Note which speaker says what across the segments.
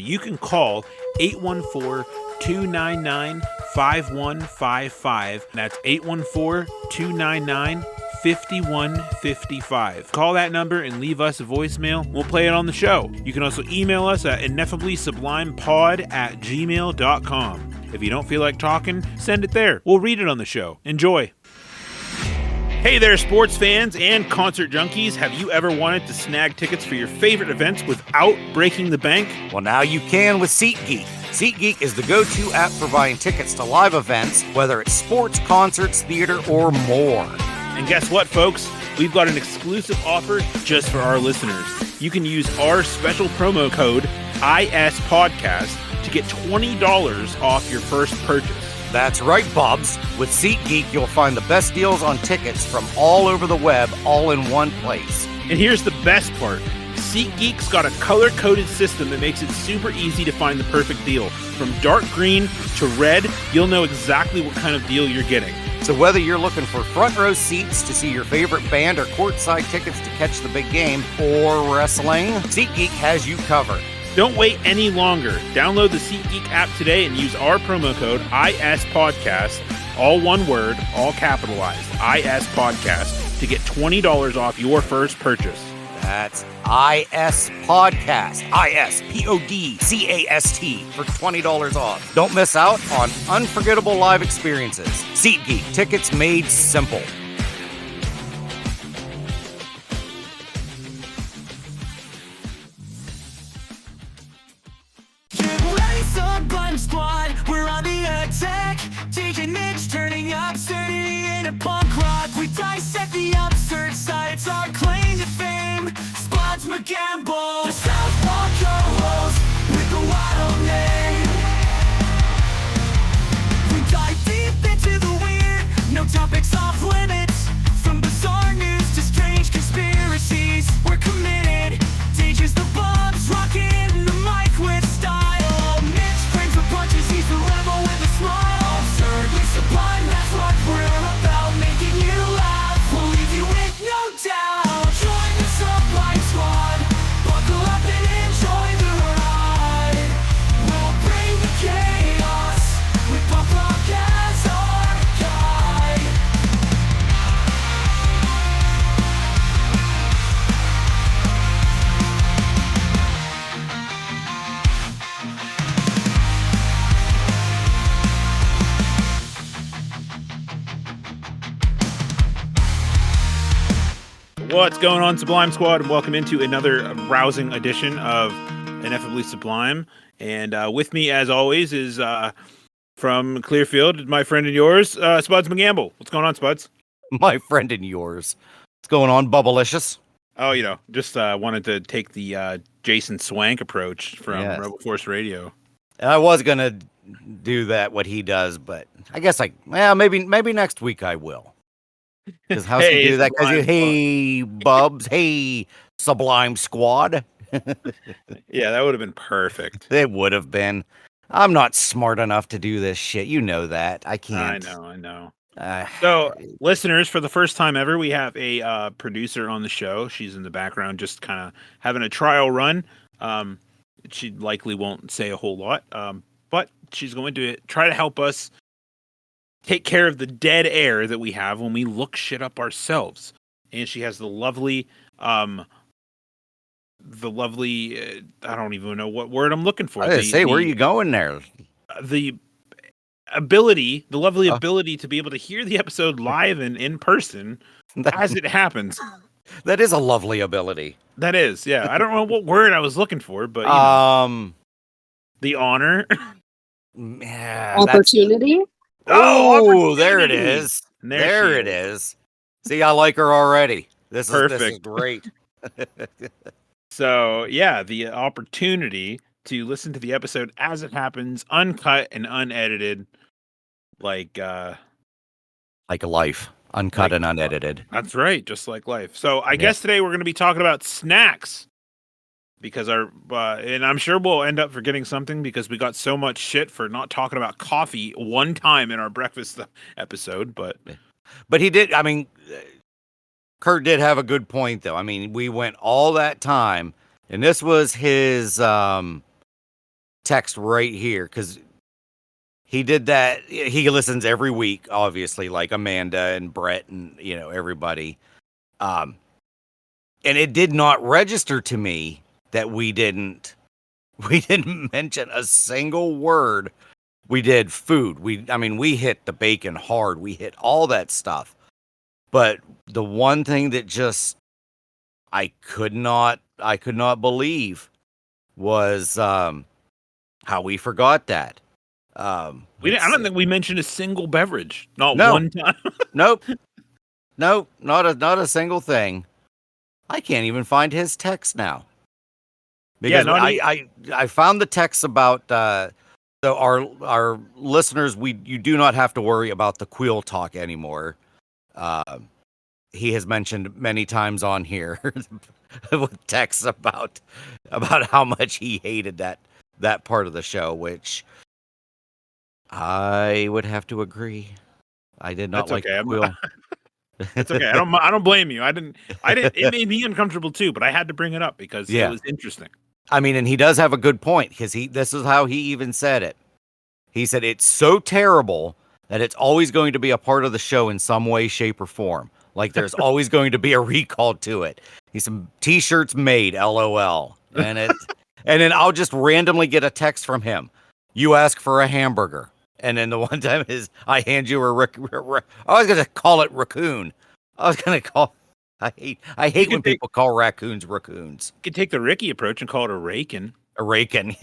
Speaker 1: You can call 814-299-5155. That's 814-299-5155. Call that number and leave us a voicemail. We'll play it on the show. You can also email us at ineffably-sublimepod@gmail.com. If you don't feel like talking, send it there. We'll read it on the show. Enjoy. Hey there, sports fans and concert junkies. Have you ever wanted to snag tickets for your favorite events without breaking the bank?
Speaker 2: Well, now you can with SeatGeek. SeatGeek is the go-to app for buying tickets to live events, whether it's sports, concerts, theater, or more.
Speaker 1: And guess what, folks? We've got an exclusive offer just for our listeners. You can use our special promo code ISPodcast to get $20 off your first purchase.
Speaker 2: That's right, Bobs. With SeatGeek, you'll find the best deals on tickets from all over the web, all in one place.
Speaker 1: And here's the best part. SeatGeek's got a color-coded system that makes it super easy to find the perfect deal. From dark green to red, you'll know exactly what kind of deal you're getting.
Speaker 2: So whether you're looking for front row seats to see your favorite band or courtside tickets to catch the big game or wrestling, SeatGeek has you covered.
Speaker 1: Don't wait any longer. Download the SeatGeek app today and use our promo code ISPodcast, all one word, all capitalized, ISPodcast, to get $20 off your first purchase.
Speaker 2: That's ISPodcast, ISPODCAST, for $20 off. Don't miss out on unforgettable live experiences. SeatGeek, tickets made simple.
Speaker 3: Squad, we're on the attack. DJ Mitch turning absurdity into punk rock. We dissect the absurd side, it's our claim to fame. Spuds McGamble, the Southpaw co-host with the wild name. We dive deep into the weird, no topics off limits. From bizarre news to strange conspiracies, we're committed. DJ's the Bubs, rocking the mic with style. Punches, he's the rebel with a smile. Absurdly sublime, that's what we're about. Making you laugh, we'll leave you with no doubt. Join the Sublime Squad, buckle up and enjoy the ride. We'll bring the chaos with punk rock as our guide.
Speaker 1: What's going on, Sublime Squad, and welcome into another rousing edition of Ineffably Sublime. And with me, as always, is from Clearfield, my friend and yours, Spuds McGamble. What's going on, Spuds?
Speaker 2: My friend and yours. What's going on, Bubblicious?
Speaker 1: Oh, just wanted to take the Jason Swank approach from Rebel Force Radio.
Speaker 2: I was going to do that, what he does, but I guess maybe next week I will. Because how can you do that? Because hey, Bubs, hey, Sublime Squad.
Speaker 1: Yeah, that would have been perfect.
Speaker 2: It would have been. I'm not smart enough to do this shit. You know that. I can't.
Speaker 1: I know. So, listeners, for the first time ever, we have a producer on the show. She's in the background, just kind of having a trial run. She likely won't say a whole lot, but she's going to try to help us take care of the dead air that we have when we look shit up ourselves. And she has the lovely, I don't even know what word I'm looking for.
Speaker 2: Where are you going there?
Speaker 1: The lovely ability to be able to hear the episode live and in person as it happens.
Speaker 2: That is a lovely ability.
Speaker 1: That is, yeah. I don't know what word I was looking for, but the honor.
Speaker 2: Yeah,
Speaker 4: opportunity.
Speaker 2: Oh, there it is. There it is. See, I like her already. This is great.
Speaker 1: So, yeah, the opportunity to listen to the episode as it happens, uncut and unedited, like
Speaker 2: life, uncut and unedited.
Speaker 1: That's right, just like life. So, I guess today we're going to be talking about snacks. Because and I'm sure we'll end up forgetting something because we got so much shit for not talking about coffee one time in our breakfast episode. But
Speaker 2: he did. I mean, Kurt did have a good point, though. I mean, we went all that time, and this was his text right here because he did that. He listens every week, obviously, like Amanda and Brett and everybody. And it did not register to me that we didn't mention a single word. We did food. We hit the bacon hard. We hit all that stuff. But the one thing that just I could not believe was how we forgot that.
Speaker 1: I don't think we mentioned a single beverage. Not
Speaker 2: No.
Speaker 1: one time.
Speaker 2: Nope. Nope. Not a single thing. I can't even find his text now. Because I found the text about so our listeners, you do not have to worry about the Queel talk anymore. He has mentioned many times on here with texts about how much he hated that part of the show, which I would have to agree. I did not like Queel.
Speaker 1: That's okay. I don't blame you. I didn't. It made me uncomfortable too, but I had to bring it up because it was interesting.
Speaker 2: I mean, and he does have a good point because this is how he even said it. He said it's so terrible that it's always going to be a part of the show in some way, shape, or form. Like there's always going to be a recall to it. He's some T-shirts made, LOL, and then I'll just randomly get a text from him. You ask for a hamburger, and then the one time is I hand you I was gonna call it raccoon. I was gonna call. I hate when people call raccoons raccoons.
Speaker 1: You could take the Ricky approach and call it a rakin.
Speaker 2: A rakin.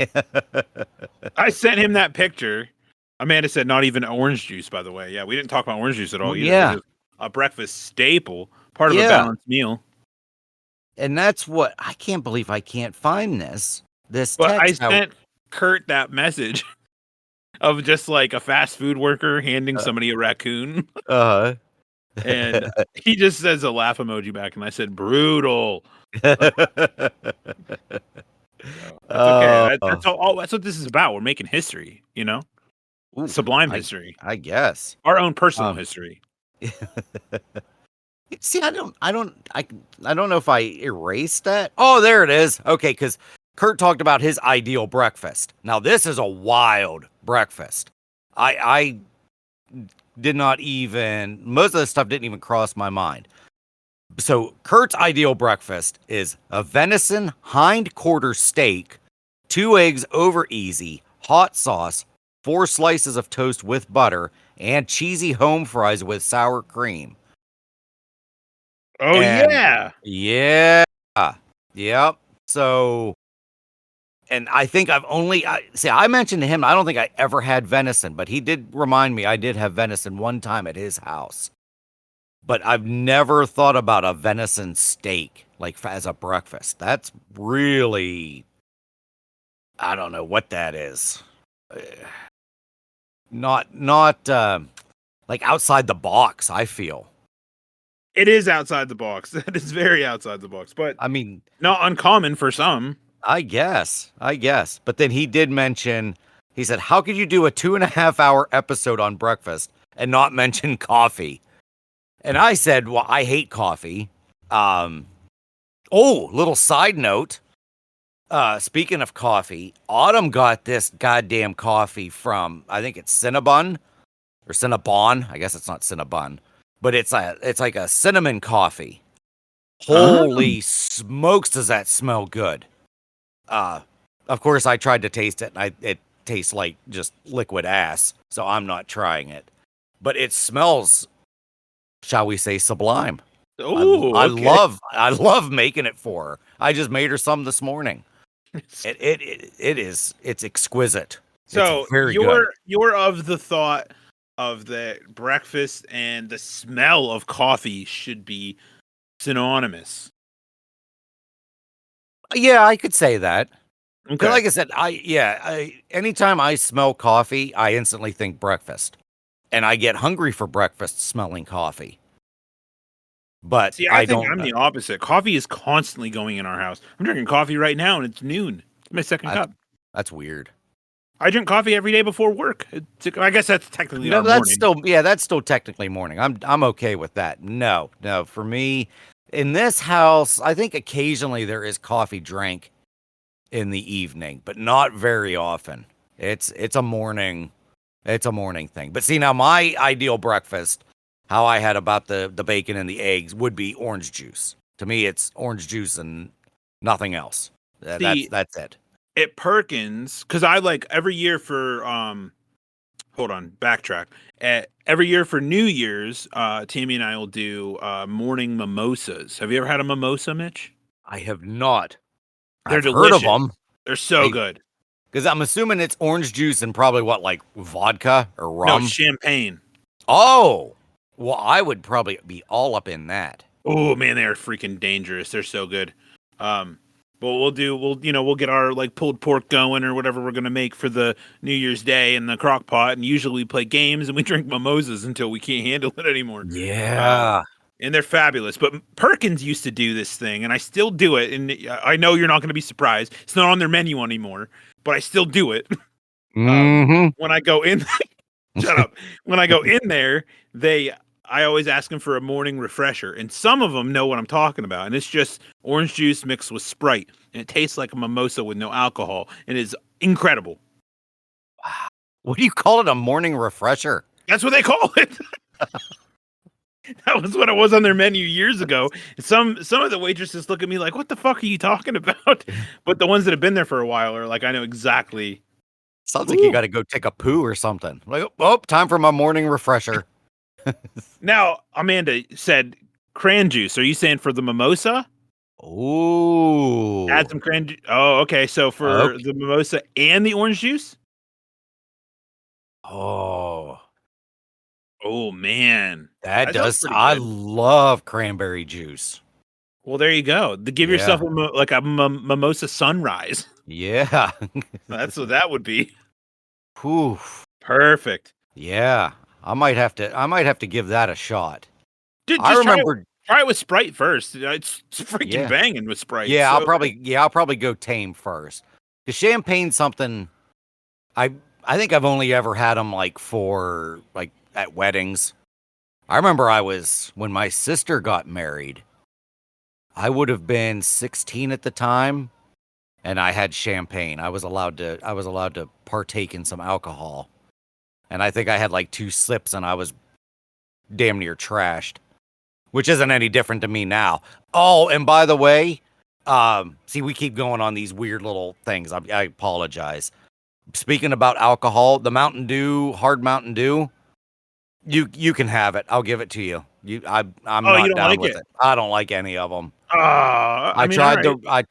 Speaker 1: I sent him that picture. Amanda said not even orange juice, by the way. Yeah, we didn't talk about orange juice at all either.
Speaker 2: Yeah.
Speaker 1: A breakfast staple, part of a balanced meal.
Speaker 2: And that's what I can't believe I can't find this. But
Speaker 1: text. I sent Kurt that message of just like a fast food worker handing somebody a raccoon. And he just says a laugh emoji back, and I said, brutal. That's okay. That's what this is about. We're making history,
Speaker 2: Ooh,
Speaker 1: sublime history.
Speaker 2: I guess.
Speaker 1: Our own personal history.
Speaker 2: See, I don't know if I erased that. Oh, there it is. Okay, because Kurt talked about his ideal breakfast. Now, this is a wild breakfast. I did not even, most of the stuff didn't even cross my mind. So Kurt's ideal breakfast is a venison hind quarter steak, 2 eggs over easy, hot sauce, 4 slices of toast with butter, and cheesy home fries with sour cream.
Speaker 1: Oh, yeah.
Speaker 2: Yeah. Yep. So, and I think I mentioned to him, I don't think I ever had venison, but he did remind me I did have venison one time at his house. But I've never thought about a venison steak, like as a breakfast. That's really, I don't know what that is. Not like outside the box, I feel.
Speaker 1: It is outside the box. That is very outside the box, but
Speaker 2: I mean,
Speaker 1: not uncommon for some.
Speaker 2: I guess. But then he did mention, he said, how could you do a 2.5 hour episode on breakfast and not mention coffee? And I said, well, I hate coffee. Little side note. Speaking of coffee, Autumn got this goddamn coffee from, I think it's Cinnabon or Cinnabon. I guess it's not Cinnabon, but it's like a cinnamon coffee. Holy smokes, does that smell good? Of course, I tried to taste it, and it tastes like just liquid ass, so I'm not trying it. But it smells, shall we say, sublime.
Speaker 1: Ooh,
Speaker 2: I love making it for her. I just made her some this morning. It's exquisite.
Speaker 1: So
Speaker 2: it's very good.
Speaker 1: You're of the thought of that breakfast and the smell of coffee should be synonymous.
Speaker 2: Yeah, I could say that.
Speaker 1: Okay.
Speaker 2: Like I said, anytime I smell coffee, I instantly think breakfast. And I get hungry for breakfast smelling coffee. But
Speaker 1: see, I think I'm the opposite. Coffee is constantly going in our house. I'm drinking coffee right now, and it's noon. It's my second cup.
Speaker 2: That's weird.
Speaker 1: I drink coffee every day before work. I guess that's technically
Speaker 2: no.
Speaker 1: That's
Speaker 2: morning. That's still technically morning. I'm okay with that. No. For me, in this house, I think occasionally there is coffee drank in the evening, but not very often. It's a morning thing. But see, now my ideal breakfast, how I had about the bacon and the eggs, would be orange juice. To me, it's orange juice and nothing else. That's it.
Speaker 1: At Perkins, because I like every year for hold on, backtrack. Every year for New Year's, Tammy and I will do morning mimosas. Have you ever had a mimosa, Mitch?
Speaker 2: I have not.
Speaker 1: They're
Speaker 2: I've
Speaker 1: delicious.
Speaker 2: heard of them.
Speaker 1: They're so good.
Speaker 2: Because I'm assuming it's orange juice and probably what, like vodka or rum?
Speaker 1: No, champagne.
Speaker 2: Oh, well, I would probably be all up in that.
Speaker 1: Oh man, they are freaking dangerous. They're so good. But we'll get our like pulled pork going or whatever we're gonna make for the New Year's Day in the crock pot, and usually we play games and we drink mimosas until we can't handle it anymore.
Speaker 2: Yeah.
Speaker 1: And they're fabulous. But Perkins used to do this thing, and I still do it. And I know you're not going to be surprised. It's not on their menu anymore, but I still do it. When I go in, shut up. When I go in there, I always ask them for a morning refresher, and some of them know what I'm talking about. And it's just orange juice mixed with Sprite, and it tastes like a mimosa with no alcohol, and it's incredible.
Speaker 2: Wow. What do you call it? A morning refresher?
Speaker 1: That's what they call it. That was what it was on their menu years ago. Some of the waitresses look at me like, "What the fuck are you talking about?" But the ones that have been there for a while are like, "I know exactly."
Speaker 2: Sounds like you got to go take a poo or something. Like, oh, time for my morning refresher.
Speaker 1: Now, Amanda said cran juice. Are you saying for the mimosa?
Speaker 2: Ooh.
Speaker 1: Add some cran juice. Oh, okay. So for the mimosa and the orange juice?
Speaker 2: Oh.
Speaker 1: Oh, man.
Speaker 2: That does. I love cranberry juice.
Speaker 1: Well, there you go. To give yourself a mimosa sunrise.
Speaker 2: Yeah.
Speaker 1: That's what that would be.
Speaker 2: Whew.
Speaker 1: Perfect.
Speaker 2: Yeah. I might have to give that a shot.
Speaker 1: I remember try it with Sprite first. It's freaking banging with Sprite.
Speaker 2: Yeah, so. I'll probably go tame first. The champagne's something I think I've only ever had them like for like at weddings. I remember when my sister got married, I would have been 16 at the time, and I had champagne. I was allowed to partake in some alcohol. And I think I had like 2 sips and I was damn near trashed, which isn't any different to me now. Oh, and by the way, see, we keep going on these weird little things. I apologize. Speaking about alcohol, the Mountain Dew, hard Mountain Dew, you can have it. I'll give it to you. I'm not down with it. I don't like any of them. I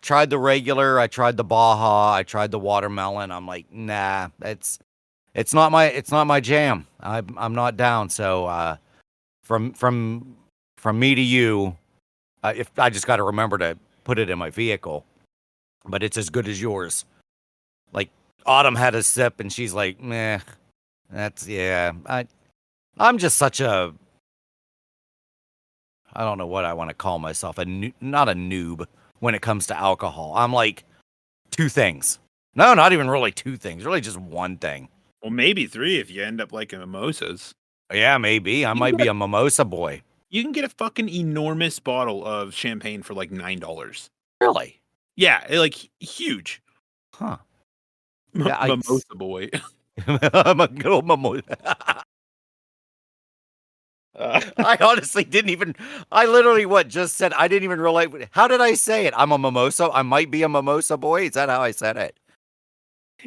Speaker 2: tried the regular. I tried the Baja. I tried the watermelon. I'm like, nah, it's not my jam. I'm not down. So from me to you, if I just got to remember to put it in my vehicle, but it's as good as yours. Like Autumn had a sip and she's like, meh. I'm just such a, I don't know what I want to call myself, not a noob when it comes to alcohol. I'm like 2 things. No, not even really 2 things. Really just 1 thing.
Speaker 1: Well, maybe 3 if you end up liking mimosas.
Speaker 2: Yeah, maybe. I might be a mimosa boy.
Speaker 1: You can get a fucking enormous bottle of champagne for like $9.
Speaker 2: Really?
Speaker 1: Yeah, like huge.
Speaker 2: Huh.
Speaker 1: Mimosa boy.
Speaker 2: I'm a good old mimosa. I honestly didn't even. I literally just said I didn't even realize. How did I say it? I'm a mimosa. I might be a mimosa boy. Is that how I said it?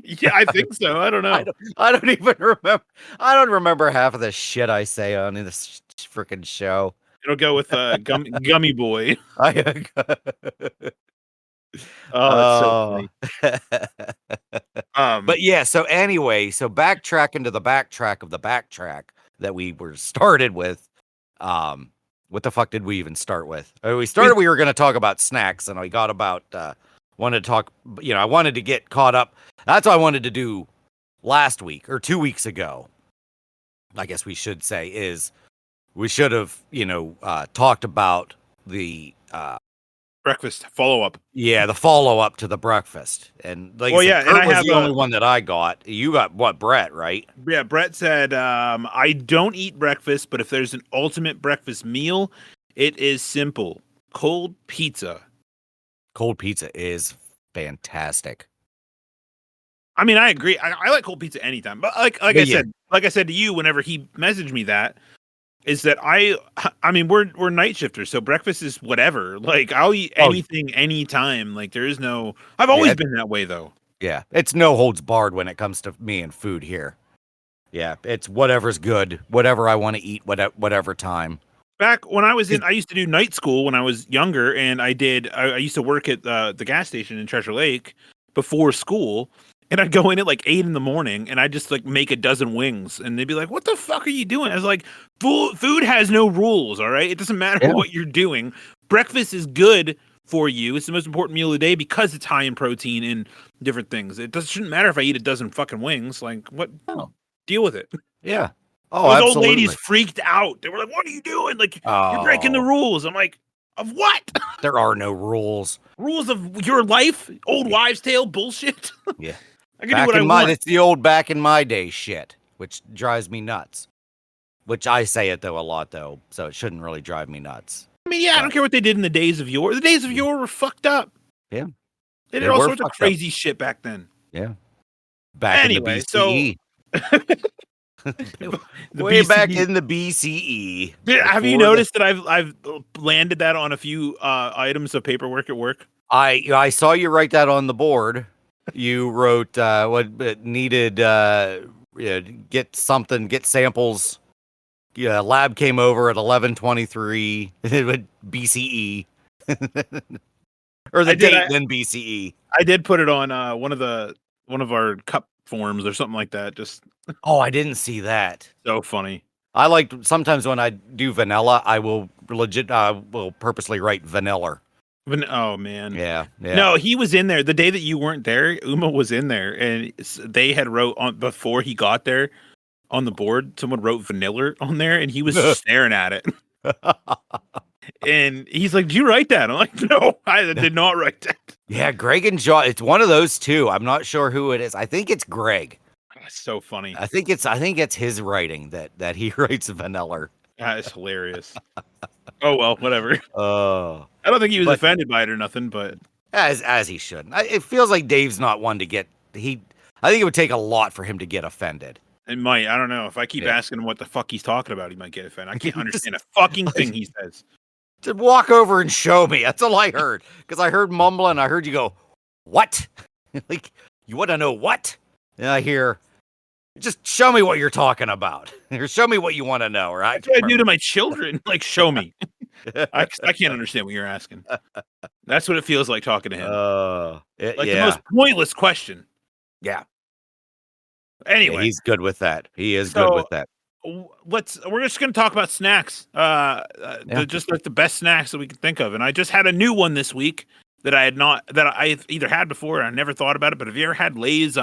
Speaker 1: Yeah, I think so. I don't know.
Speaker 2: I don't even remember. I don't remember half of the shit I say on this freaking show.
Speaker 1: It'll go with Gummy Boy.
Speaker 2: Oh, that's so funny. But yeah. So anyway, backtracking to the backtrack of the backtrack that we were started with. What the fuck did we even start with? We were going to talk about snacks, and I got about wanted to talk. I wanted to get caught up. That's what I wanted to do last week or 2 weeks ago. I guess we should say is we should have talked about the
Speaker 1: breakfast follow-up.
Speaker 2: Yeah, the follow-up to the breakfast. And like Kurt was the only one that I got. You got what, Brett, right?
Speaker 1: Yeah, Brett said, I don't eat breakfast, but if there's an ultimate breakfast meal, it is simple. Cold pizza.
Speaker 2: Cold pizza is fantastic.
Speaker 1: I mean, I agree. I like cold pizza anytime, but like I said to you, whenever he messaged me that, is that I mean, we're night shifters, so breakfast is whatever. Like I'll eat anything anytime. Like there is no. I've always been that way though.
Speaker 2: Yeah, it's no holds barred when it comes to me and food here. Yeah, it's whatever's good, whatever I want to eat, whatever time.
Speaker 1: Back when I used to do night school when I was younger, and I used to work at the gas station in Treasure Lake before school, and I'd go in at like 8 a.m. and I'd just like make a dozen wings, and they'd be like, "What the fuck are you doing?" I was like, "Food has no rules, all right? It doesn't matter what you're doing. Breakfast is good for you. It's the most important meal of the day because it's high in protein and different things. Shouldn't matter if I eat a dozen fucking wings. Like, what?
Speaker 2: Oh.
Speaker 1: Deal with it."
Speaker 2: Yeah. Oh,
Speaker 1: those
Speaker 2: absolutely.
Speaker 1: old ladies freaked out. They were like, "What are you doing? Like, you're breaking the rules." I'm like, "Of what?"
Speaker 2: There are no rules.
Speaker 1: Rules of your life? Old wives' tale bullshit?
Speaker 2: Yeah.
Speaker 1: I can do what I want.
Speaker 2: It's the old back in my day shit, which drives me nuts. Which I say it, though, a lot, though, so it shouldn't really drive me nuts.
Speaker 1: I mean, I don't care what they did in the days of yore. The days of yore were fucked up.
Speaker 2: Yeah.
Speaker 1: They did all sorts of crazy shit back then.
Speaker 2: Yeah. Back in the BCE. Way
Speaker 1: BCE.
Speaker 2: back in the BCE.
Speaker 1: Have you noticed that I've landed that on a few items of paperwork at work?
Speaker 2: I saw you write that on the board. You wrote what needed get samples. Yeah, lab came over at 11:23 BCE. Or the date then BCE.
Speaker 1: I did put it on one of our cup forms or something like that. Just
Speaker 2: I didn't see that.
Speaker 1: So funny.
Speaker 2: I like sometimes when I do vanilla, I will will purposely write vanilla.
Speaker 1: Oh man.
Speaker 2: Yeah.
Speaker 1: No, he was in there the day that you weren't there. Uma was in there, and they had wrote on before he got there on the board. Someone wrote vanilla on there, and he was just staring at it. And he's like, "Did you write that?" I'm like, "No, I did not write that."
Speaker 2: Yeah, Greg and John. It's one of those two. I'm not sure who it is. I think it's Greg.
Speaker 1: That's so funny.
Speaker 2: I think it's his writing that he writes vanilla.
Speaker 1: That is hilarious. Oh well, whatever. I don't think he was offended by it or nothing, but
Speaker 2: as he shouldn't. It feels like Dave's not one to get. I think it would take a lot for him to get offended.
Speaker 1: It might. I don't know. If I keep asking him what the fuck he's talking about, he might get offended. I can't understand a fucking thing he says.
Speaker 2: Just walk over and show me. That's all I heard. Because I heard mumbling. I heard you go, "What?" Like, you want to know what? And I hear, "Just show me what you're talking about. Or show me what you want to know." Right?
Speaker 1: That's what I do to my children. Like, show me. I can't understand what you're asking. That's what it feels like talking to him. The most pointless question.
Speaker 2: Yeah.
Speaker 1: Anyway,
Speaker 2: yeah, he's good with that. He is good with that.
Speaker 1: We're just going to talk about snacks. Just like the best snacks that we can think of. And I just had a new one this week that I've either had before or I never thought about it. But have you ever had Lay's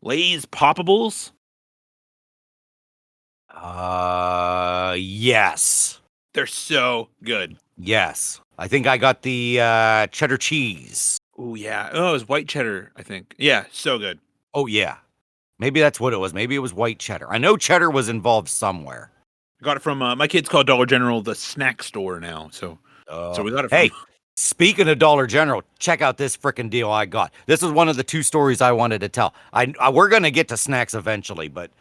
Speaker 1: Poppables?
Speaker 2: Yes.
Speaker 1: They're so good.
Speaker 2: Yes. I think I got the cheddar cheese.
Speaker 1: Oh yeah. Oh, it was white cheddar, I think. Yeah, so good.
Speaker 2: Oh yeah. Maybe that's what it was. Maybe it was white cheddar. I know cheddar was involved somewhere.
Speaker 1: I got it from my kids call Dollar General the snack store now. So we got it from.
Speaker 2: Hey, speaking of Dollar General, check out this freaking deal I got. This is one of the two stories I wanted to tell. We're going to get to snacks eventually, but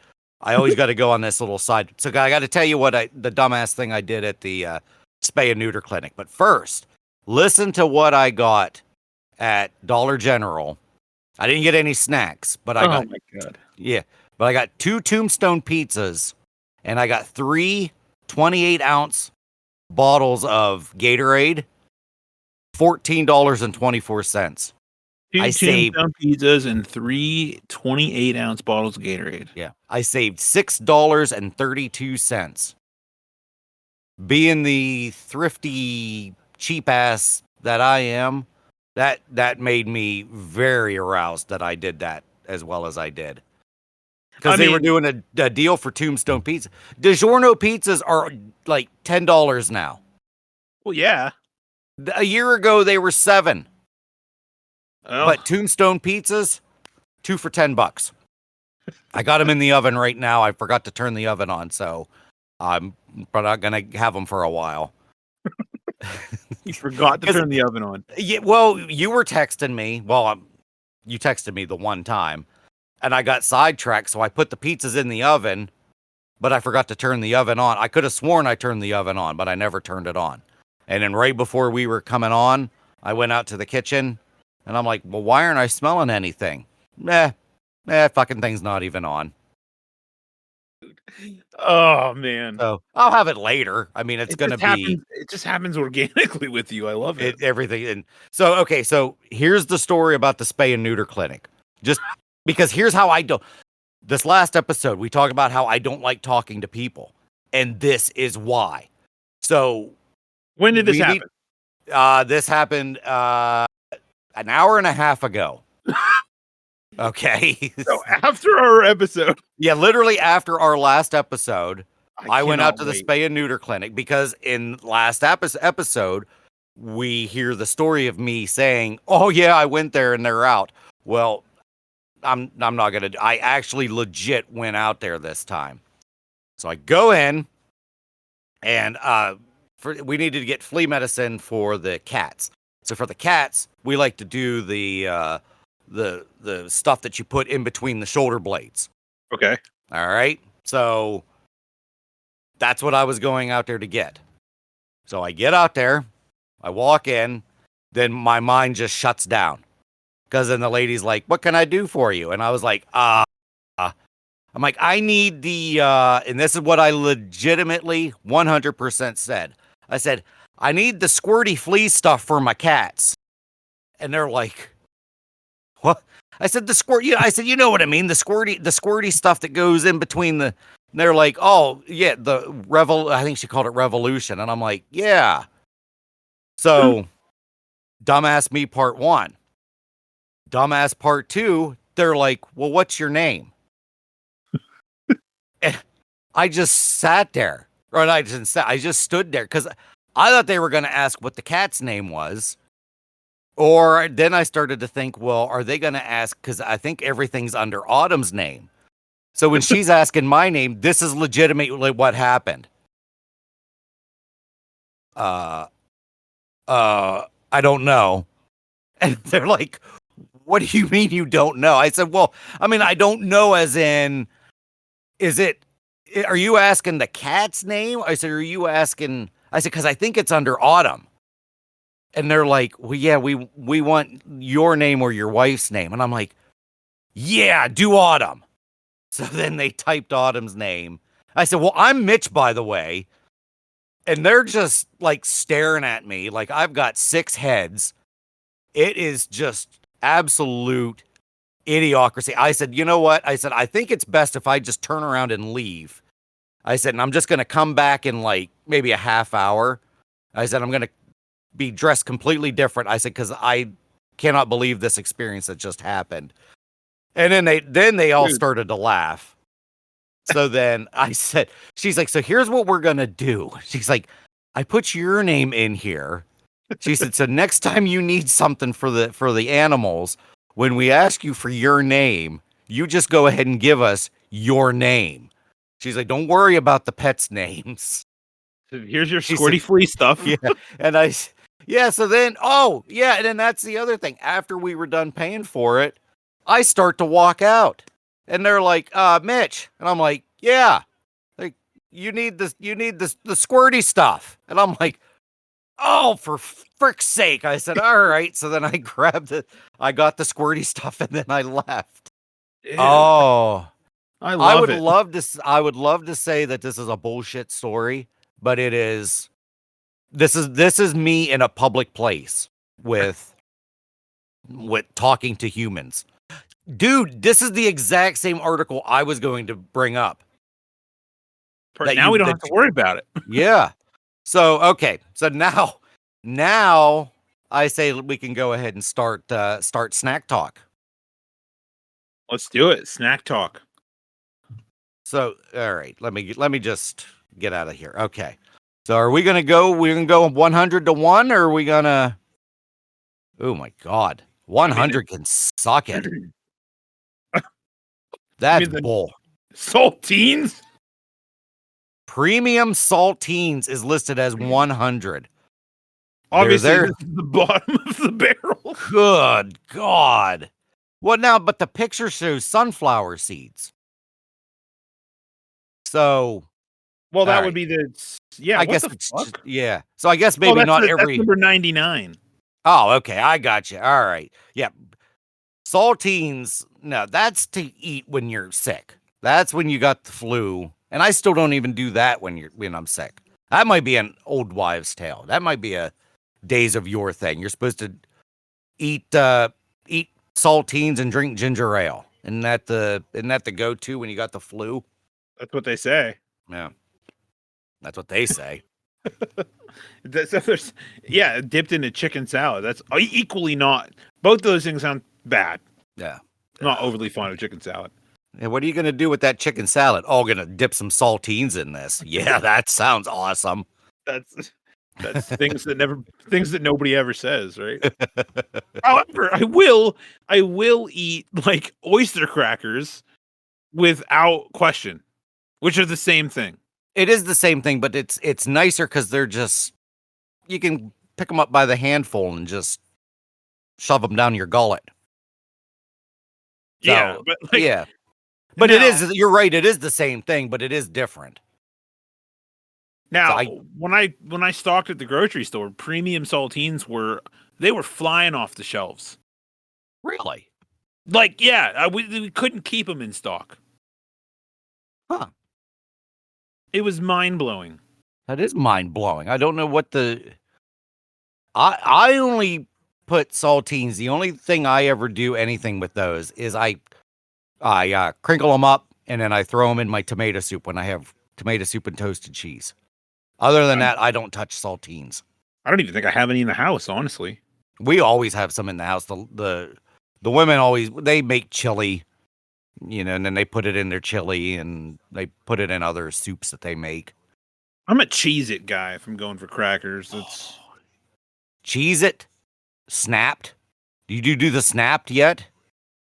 Speaker 2: I always got to go on this little side. So I got to tell you the dumbass thing I did at the spay and neuter clinic. But first, listen to what I got at Dollar General. I didn't get any snacks, but I got.
Speaker 1: Oh my God.
Speaker 2: Yeah, but I got 2 Tombstone pizzas, and I got 3 28-ounce bottles of Gatorade, $14.24.
Speaker 1: I saved Tombstone pizzas and 3 28-ounce bottles of Gatorade.
Speaker 2: Yeah, I saved $6.32. Being the thrifty, cheap ass that I am, that made me very aroused that I did that as well as I did. Because they were doing a deal for Tombstone Pizza. DiGiorno pizzas are like $10 now.
Speaker 1: Well, yeah.
Speaker 2: A year ago, they were $7.
Speaker 1: Oh.
Speaker 2: But Tombstone pizzas, 2 for $10. I got them in the oven right now. I forgot to turn the oven on, so I'm not going to have them for a while.
Speaker 1: You forgot to turn the oven on.
Speaker 2: Yeah, well, you were texting me. Well, you texted me the one time, and I got sidetracked, so I put the pizzas in the oven, but I forgot to turn the oven on. I could have sworn I turned the oven on, but I never turned it on. And then right before we were coming on, I went out to the kitchen, and I'm like, well, why aren't I smelling anything? Fucking thing's not even on.
Speaker 1: Oh man.
Speaker 2: So I'll have it later. I mean, it's gonna be.
Speaker 1: It just happens organically with you. I love it.
Speaker 2: Everything. And so, okay, so here's the story about the spay and neuter clinic. Just because here's how I don't. This last episode, we talked about how I don't like talking to people, and this is why. So,
Speaker 1: when did this happen?
Speaker 2: This happened an hour and a half ago. Okay.
Speaker 1: So after our episode.
Speaker 2: Yeah, literally after our last episode, I went out to the spay and neuter clinic because in last episode, we hear the story of me saying, "Oh yeah, I went there and they're out." Well, I'm not gonna. I actually legit went out there this time. So I go in, and we needed to get flea medicine for the cats. So for the cats, we like to do the stuff that you put in between the shoulder blades.
Speaker 1: Okay.
Speaker 2: All right. So that's what I was going out there to get. So I get out there, I walk in, then my mind just shuts down. Because then the lady's like, "What can I do for you?" And I was like, I'm like, I need the, and this is what I legitimately 100% said. I said, I need the squirty flea stuff for my cats. And they're like, what? I said, I said, you know what I mean? The squirty stuff that goes in between the, and they're like, oh yeah, I think she called it Revolution. And I'm like, yeah. So dumbass me part 1. Dumbass part 2, they're like, well, what's your name? And I just sat there. I just stood there because I thought they were going to ask what the cat's name was. Or then I started to think, well, are they going to ask? Because I think everything's under Autumn's name. So when she's asking my name, this is legitimately what happened. I don't know. And they're like, what do you mean you don't know? I said, well, I mean, I don't know as in, are you asking the cat's name? I said, because I think it's under Autumn. And they're like, well, yeah, we want your name or your wife's name. And I'm like, yeah, do Autumn. So then they typed Autumn's name. I said, well, I'm Mitch, by the way. And they're just like staring at me like I've got 6 heads. It is just absolute idiocracy. I said, you know what? I said, I think it's best if I just turn around and leave. I said, and I'm just going to come back in like maybe a half hour. I said, I'm going to be dressed completely different. I said, because I cannot believe this experience that just happened. And then they all started to laugh. So then I said, she's like, so here's what we're going to do. She's like, I put your name in here. She said, so next time you need something for the animals, when we ask you for your name, you just go ahead and give us your name. She's like, don't worry about the pets' names.
Speaker 1: So here's your squirty flea stuff.
Speaker 2: Yeah. And so then, and then that's the other thing. After we were done paying for it, I start to walk out. And they're like, Mitch. And I'm like, yeah. Like, you need the squirty stuff. And I'm like, oh, for frick's sake. I said, all right. So then I got the squirty stuff and then I left.
Speaker 1: Ew.
Speaker 2: Oh,
Speaker 1: I would
Speaker 2: love to say that this is a bullshit story, but it is. This is me in a public place with talking to humans. Dude, this is the exact same article I was going to bring up.
Speaker 1: Now we don't have to worry about it.
Speaker 2: Yeah. So, okay. So now I say we can go ahead and start snack talk.
Speaker 1: Let's do it. Snack talk.
Speaker 2: So, all right, let me just get out of here. Okay. So we're going to go 100 to 1 or are we going to Oh my god. 100 can suck it. That's bull.
Speaker 1: Saltines?
Speaker 2: Premium saltines is listed as 100.
Speaker 1: Obviously, this is the bottom of the barrel.
Speaker 2: Good God. Well, now, but the picture shows sunflower seeds. So.
Speaker 1: Well, that would be
Speaker 2: I guess it's fuck? Yeah. So I guess maybe not every.
Speaker 1: That's number 99.
Speaker 2: Oh, okay. I got you. All right. Yeah. Saltines. No, that's to eat when you're sick. That's when you got the flu. And I still don't even do that when I'm sick. That might be an old wives' tale. That might be a days of yore thing. You're supposed to eat saltines and drink ginger ale. Isn't that the go-to when you got the flu?
Speaker 1: That's what they say.
Speaker 2: Yeah. That's what they say.
Speaker 1: Dipped into chicken salad. That's equally not. Both of those things sound bad.
Speaker 2: Yeah.
Speaker 1: I'm not overly fond of chicken salad.
Speaker 2: And what are you going to do with that chicken salad? Oh, going to dip some saltines in this. Yeah, that sounds awesome.
Speaker 1: That's things that nobody ever says, right? However, I will eat like oyster crackers without question, which are the same thing.
Speaker 2: It is the same thing, but it's nicer because they're just, you can pick them up by the handful and just shove them down your gullet.
Speaker 1: So,
Speaker 2: but it is, you're right, it is the same thing, but it is different.
Speaker 1: Now, when I stocked at the grocery store, premium saltines were flying off the shelves.
Speaker 2: Really?
Speaker 1: Like, yeah, we couldn't keep them in stock.
Speaker 2: Huh.
Speaker 1: It was mind-blowing.
Speaker 2: That is mind-blowing. I don't know what I only put saltines. The only thing I ever do anything with those is I crinkle them up and then I throw them in my tomato soup when I have tomato soup and toasted cheese. Other than that, I don't touch saltines.
Speaker 1: I don't even think I have any in the house, honestly.
Speaker 2: We always have some in the house. The women they make chili. And then they put it in their chili and they put it in other soups that they make.
Speaker 1: I'm a Cheez-It guy if I'm going for crackers. It's
Speaker 2: Cheez-It? Snapped? Did you do the snapped yet?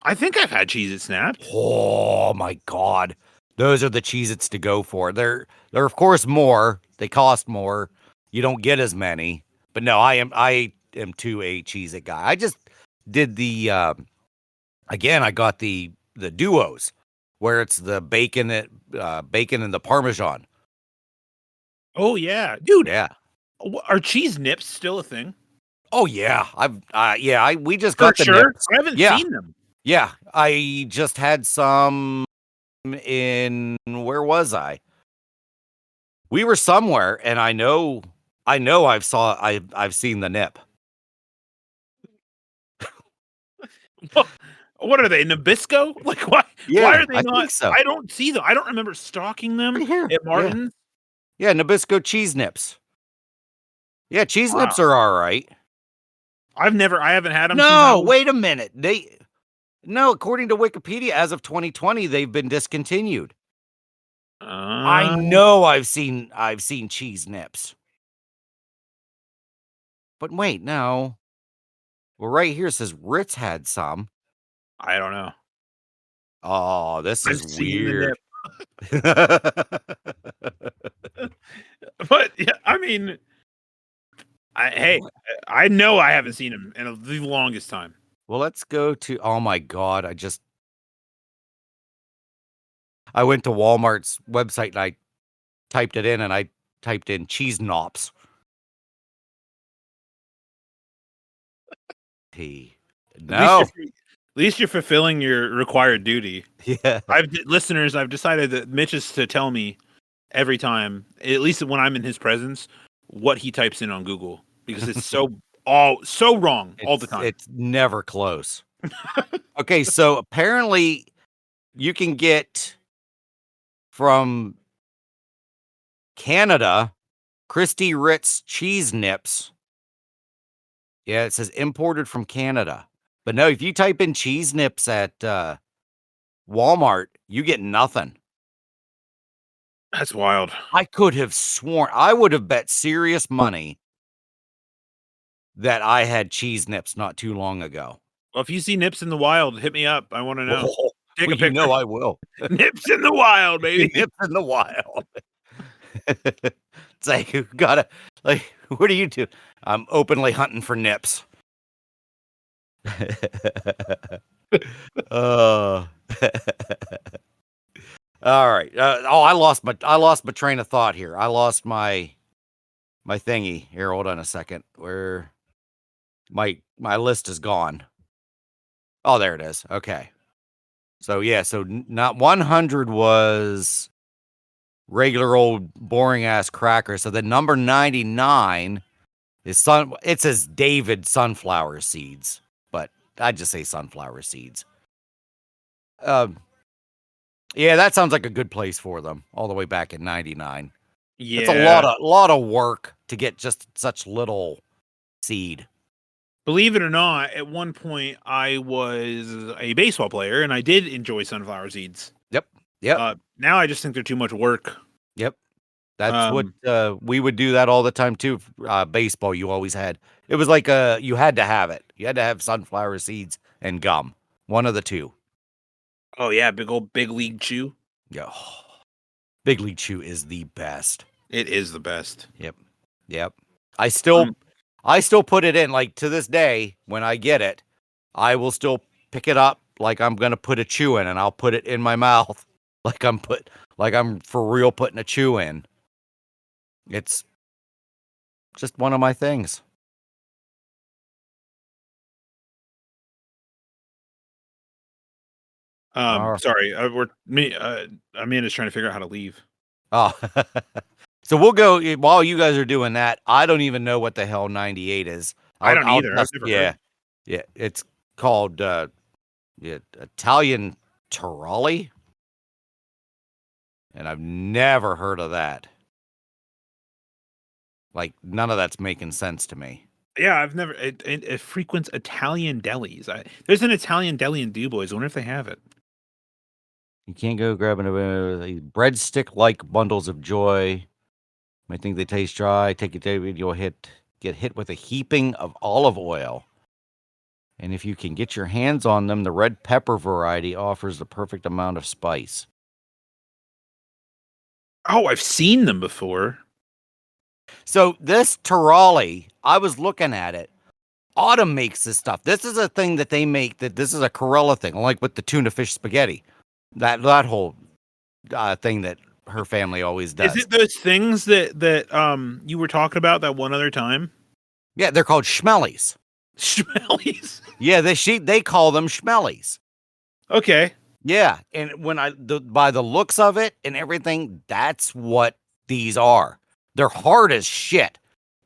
Speaker 1: I think I've had Cheez-It snapped.
Speaker 2: Oh my God. Those are the Cheez-Its to go for. They're of course more. They cost more. You don't get as many. But no, I am too a Cheez-It guy. I just did I got the duos where it's the bacon and the Parmesan.
Speaker 1: Oh yeah, dude.
Speaker 2: Yeah.
Speaker 1: Are cheese nips still a thing?
Speaker 2: Oh yeah. We just got the nips.
Speaker 1: I haven't seen them.
Speaker 2: Yeah. I just had some where was I? We were somewhere and I know I've seen the nip.
Speaker 1: What are they, Nabisco? Like, why are they not?
Speaker 2: So.
Speaker 1: I don't see them. I don't remember stocking them at Martin's.
Speaker 2: Yeah, Nabisco cheese nips. Yeah, cheese nips are all right.
Speaker 1: I haven't had them.
Speaker 2: No, wait a minute. According to Wikipedia, as of 2020, they've been discontinued. I know I've seen cheese nips. But wait, no. Well, right here it says Ritz had some.
Speaker 1: I don't know.
Speaker 2: Oh, this is weird.
Speaker 1: But yeah, I mean, I know I haven't seen him in the longest time.
Speaker 2: Well, let's go to. Oh my God! I went to Walmart's website and I typed it in and I typed in cheese knops. No.
Speaker 1: At least you're fulfilling your required duty.
Speaker 2: Yeah.
Speaker 1: Listeners, I've decided that Mitch is to tell me every time, at least when I'm in his presence, what he types in on Google because it's so wrong all the time.
Speaker 2: It's never close. Okay, so apparently you can get from Canada Christy Ritz cheese nips. Yeah, it says imported from Canada. But no, if you type in cheese nips at Walmart, you get nothing.
Speaker 1: That's wild.
Speaker 2: I could have sworn, I would have bet serious money that I had cheese nips not too long ago.
Speaker 1: Well, if you see nips in the wild, hit me up. I want to know. Take a picture.
Speaker 2: You know I will.
Speaker 1: Nips in the wild, baby.
Speaker 2: Nips in the wild. It's like, you gotta, like, what do you do? I'm openly hunting for nips. uh, all right. I lost my train of thought here. I lost my thingy. Here, hold on a second. Where my list is gone. Oh, there it is. Okay. So yeah, so not 100 was regular old boring ass cracker. So the number 99 is it says David sunflower seeds, but I just say sunflower seeds. Yeah, that sounds like a good place for them all the way back in 99.
Speaker 1: Yeah.
Speaker 2: It's a lot of work to get just such little seed.
Speaker 1: Believe it or not, at one point I was a baseball player and I did enjoy sunflower seeds.
Speaker 2: Yep.
Speaker 1: Now I just think they're too much work.
Speaker 2: Yep. That's what we would do that all the time too. Baseball, you always had. It was like you had to have it. You had to have sunflower seeds and gum. One of the two.
Speaker 1: Oh yeah, big league chew.
Speaker 2: Yeah. Big League Chew is the best.
Speaker 1: It is the best.
Speaker 2: Yep. I still put it in, like, to this day. When I get it, I will still pick it up like I'm gonna put a chew in, and I'll put it in my mouth like I'm for real putting a chew in. It's just one of my things.
Speaker 1: Sorry, Amanda's trying to figure out how to leave.
Speaker 2: Oh, so we'll go while you guys are doing that. I don't even know what the hell 98 is.
Speaker 1: I don't either. I've never heard.
Speaker 2: Yeah. It's called Italian Tiroli, and I've never heard of that. Like, none of that's making sense to me.
Speaker 1: Yeah, I've never. It frequents Italian delis. There's an Italian deli in DuBois. I wonder if they have it.
Speaker 2: You can't go grabbing a breadstick-like bundles of joy. I think they taste dry. Take it, David. You'll get hit with a heaping of olive oil. And if you can get your hands on them, the red pepper variety offers the perfect amount of spice.
Speaker 1: Oh, I've seen them before.
Speaker 2: So this Tiroli, I was looking at it. Autumn makes this stuff. This is a thing that they make. This is a Corella thing, like with the tuna fish spaghetti. That whole thing that her family always does.
Speaker 1: Is it those things that you were talking about that one other time?
Speaker 2: Yeah, they're called schmellies.
Speaker 1: Schmellies?
Speaker 2: Yeah, they call them schmellies.
Speaker 1: Okay.
Speaker 2: Yeah, and when by the looks of it and everything, that's what these are. They're hard as shit.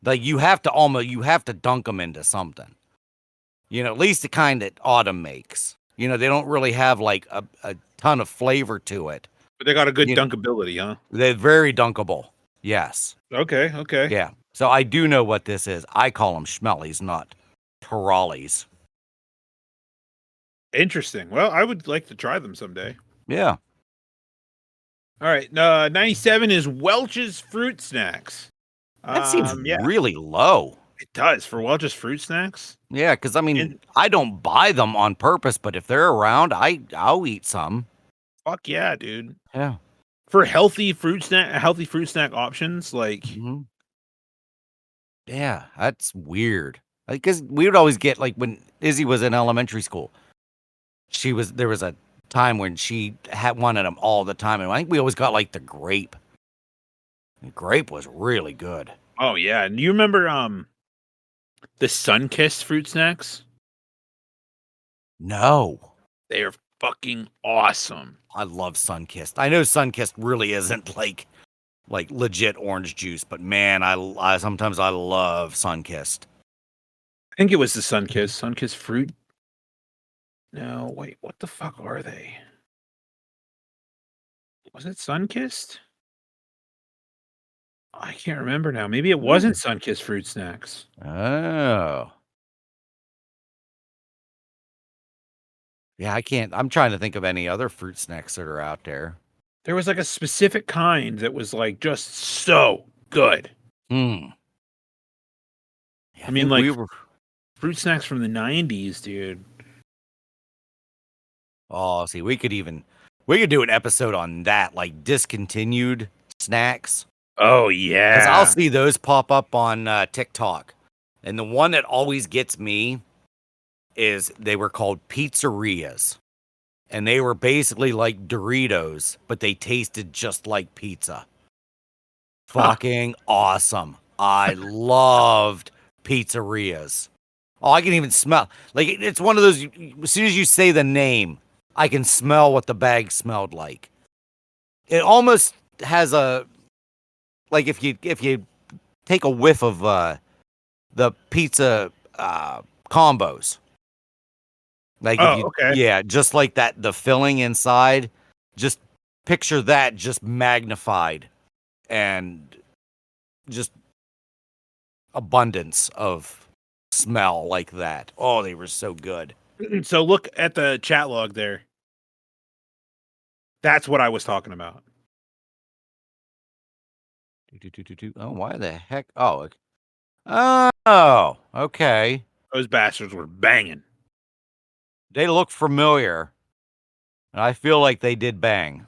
Speaker 2: Like, you have to dunk them into something. At least the kind that Autumn makes. They don't really have like a ton of flavor to it.
Speaker 1: But they got a good dunkability, huh?
Speaker 2: They're very dunkable. Yes.
Speaker 1: Okay.
Speaker 2: Yeah. So I do know what this is. I call them schmellies, not Tirolis.
Speaker 1: Interesting. Well, I would like to try them someday.
Speaker 2: Yeah.
Speaker 1: All right. 97 is Welch's Fruit Snacks.
Speaker 2: That seems really low.
Speaker 1: It does for Welch's Fruit Snacks.
Speaker 2: Yeah, because I don't buy them on purpose, but if they're around, I'll eat some.
Speaker 1: Fuck yeah, dude.
Speaker 2: Yeah.
Speaker 1: For healthy fruit snack options, like.
Speaker 2: Mm-hmm. Yeah, that's weird. Because we would always get, like, when Izzy was in elementary school, there was a time when she wanted them all the time, and I think we always got like the grape. The grape was really good.
Speaker 1: Oh yeah, and you remember the Sunkist fruit snacks?
Speaker 2: No,
Speaker 1: they are fucking awesome.
Speaker 2: I love Sunkist. I know Sunkist really isn't like legit orange juice, but man, I sometimes I love Sunkist.
Speaker 1: I think it was the Sunkist fruit. No, wait, what the fuck are they? Was it Sunkist? I can't remember now. Maybe it wasn't Sunkist fruit snacks.
Speaker 2: Oh. Yeah, I can't. I'm trying to think of any other fruit snacks that are out there.
Speaker 1: There was like a specific kind that was like just so good.
Speaker 2: Yeah,
Speaker 1: I mean, like fruit snacks from the 90s, dude.
Speaker 2: Oh, see, we could do an episode on that, like discontinued snacks.
Speaker 1: Oh
Speaker 2: Because I'll
Speaker 1: yeah.
Speaker 2: see those pop up on TikTok. And the one that always gets me is they were called pizzerias. And they were basically like Doritos, but they tasted just like pizza.
Speaker 1: Huh.
Speaker 2: Fucking awesome. I loved pizzerias. Oh, I can even smell. Like, it's one of those, as soon as you say the name, I can smell what the bag smelled like. It almost has a, like, if you take a whiff of the pizza combos. Like, if
Speaker 1: Oh,
Speaker 2: you,
Speaker 1: okay.
Speaker 2: yeah, just like that, the filling inside, just picture that just magnified and just abundance of smell like that. Oh, they were so good.
Speaker 1: So look at the chat log there. That's what I was talking about.
Speaker 2: Oh, why the heck? Oh, okay.
Speaker 1: Those bastards were banging.
Speaker 2: They look familiar, and I feel like they did bang.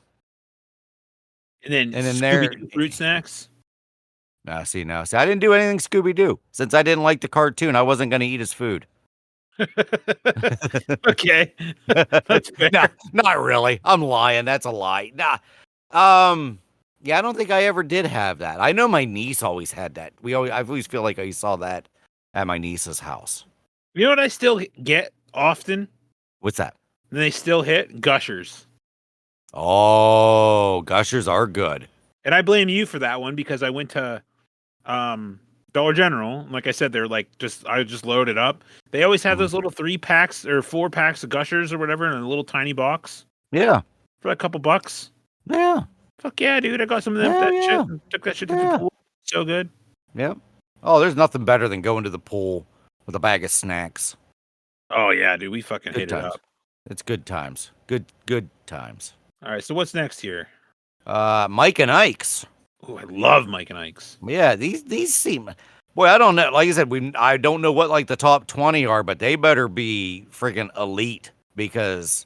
Speaker 1: And then
Speaker 2: And then
Speaker 1: Scooby
Speaker 2: there,
Speaker 1: Doo fruit snacks.
Speaker 2: now see, I didn't do anything Scooby Doo since I didn't like the cartoon. I wasn't going to eat his food.
Speaker 1: Okay, that's fair.
Speaker 2: No, not really. I'm lying. That's a lie. Nah. Yeah, I don't think I ever did have that. I know my niece always had that. I always feel like I saw that at my niece's house.
Speaker 1: You know what I still get often?
Speaker 2: What's that?
Speaker 1: And they still hit Gushers.
Speaker 2: Oh, Gushers are good.
Speaker 1: And I blame you for that one because I went to Dollar General. Like I said, they're like I just loaded up. They always have those little 3-packs or 4-packs of Gushers or whatever in a little tiny box
Speaker 2: Yeah.
Speaker 1: for a couple bucks.
Speaker 2: Yeah.
Speaker 1: Fuck yeah, dude! I got some of them,
Speaker 2: Hell
Speaker 1: that
Speaker 2: yeah.
Speaker 1: shit. And took that shit to the pool. So good.
Speaker 2: Yep. Oh, there's nothing better than going to the pool with a bag of snacks.
Speaker 1: Oh yeah, dude, we fucking
Speaker 2: Good
Speaker 1: hit
Speaker 2: times.
Speaker 1: it up.
Speaker 2: It's good times. Good times.
Speaker 1: All right, so what's next here?
Speaker 2: Mike and Ike's.
Speaker 1: Oh, I love Mike and Ike's.
Speaker 2: Yeah, these seem. Boy, I don't know. Like I said, I don't know what like the top 20 are, but they better be freaking elite because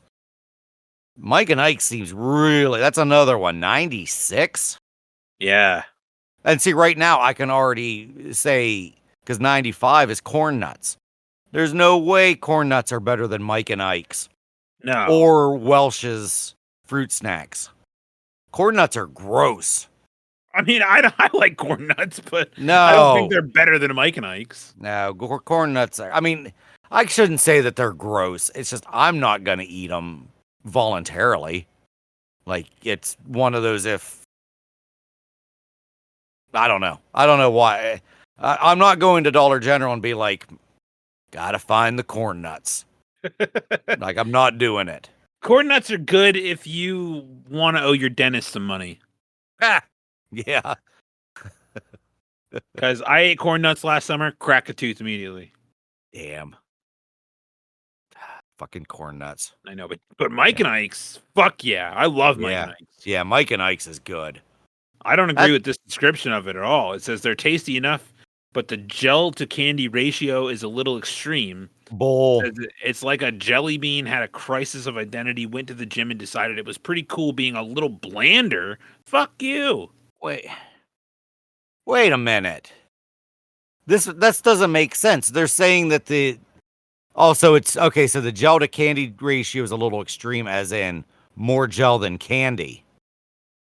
Speaker 2: Mike and Ike seems really. That's another one. 96.
Speaker 1: Yeah.
Speaker 2: And see, right now I can already say because 95 is corn nuts. There's no way corn nuts are better than Mike and Ike's
Speaker 1: No.
Speaker 2: or Welch's fruit snacks. Corn nuts are gross.
Speaker 1: I mean, I like corn nuts, but
Speaker 2: No.
Speaker 1: I don't think they're better than Mike and Ike's.
Speaker 2: No, corn nuts are. I mean, I shouldn't say that they're gross. It's just I'm not gonna eat them voluntarily. Like it's one of those if. I don't know. I don't know why. I'm not going to Dollar General and be like, gotta find the corn nuts. Like I'm not doing it.
Speaker 1: Corn nuts are good if you want to owe your dentist some money.
Speaker 2: Ah, yeah.
Speaker 1: Because I ate corn nuts last summer, crack a tooth immediately.
Speaker 2: Damn. Fucking corn nuts.
Speaker 1: I know, but Mike and Ike's, fuck yeah. I love Mike
Speaker 2: Yeah.
Speaker 1: and Ike's.
Speaker 2: Yeah, Mike and Ike's is good.
Speaker 1: I don't agree with this description of it at all. It says they're tasty enough, but the gel to candy ratio is a little extreme.
Speaker 2: Bull.
Speaker 1: It's like a jelly bean had a crisis of identity, went to the gym and decided it was pretty cool being a little blander. Fuck you.
Speaker 2: Wait a minute. This doesn't make sense. They're saying that so the gel to candy ratio is a little extreme, as in more gel than candy,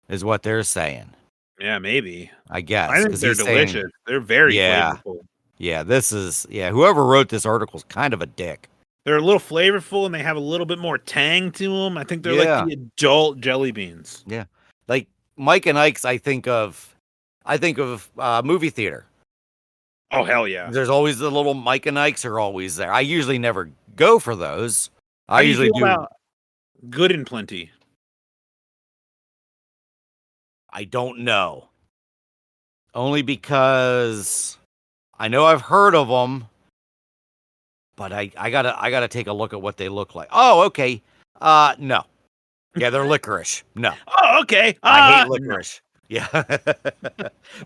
Speaker 2: is what they're saying.
Speaker 1: Yeah, maybe.
Speaker 2: I guess.
Speaker 1: I think they're delicious. They're very flavorful.
Speaker 2: Yeah, whoever wrote this article is kind of a dick.
Speaker 1: They're a little flavorful and they have a little bit more tang to them. I think they're like the adult jelly beans.
Speaker 2: Yeah. Like Mike and Ike's, I think of movie theater.
Speaker 1: Oh, hell yeah.
Speaker 2: There's always the little Mike and Ike's are always there. I usually never go for those.
Speaker 1: How do you feel about Good and Plenty?
Speaker 2: I don't know. Only because I know I've heard of them, but I gotta take a look at what they look like. Oh, okay. No. Yeah, they're licorice. No.
Speaker 1: Oh, okay.
Speaker 2: I hate licorice. No. Yeah.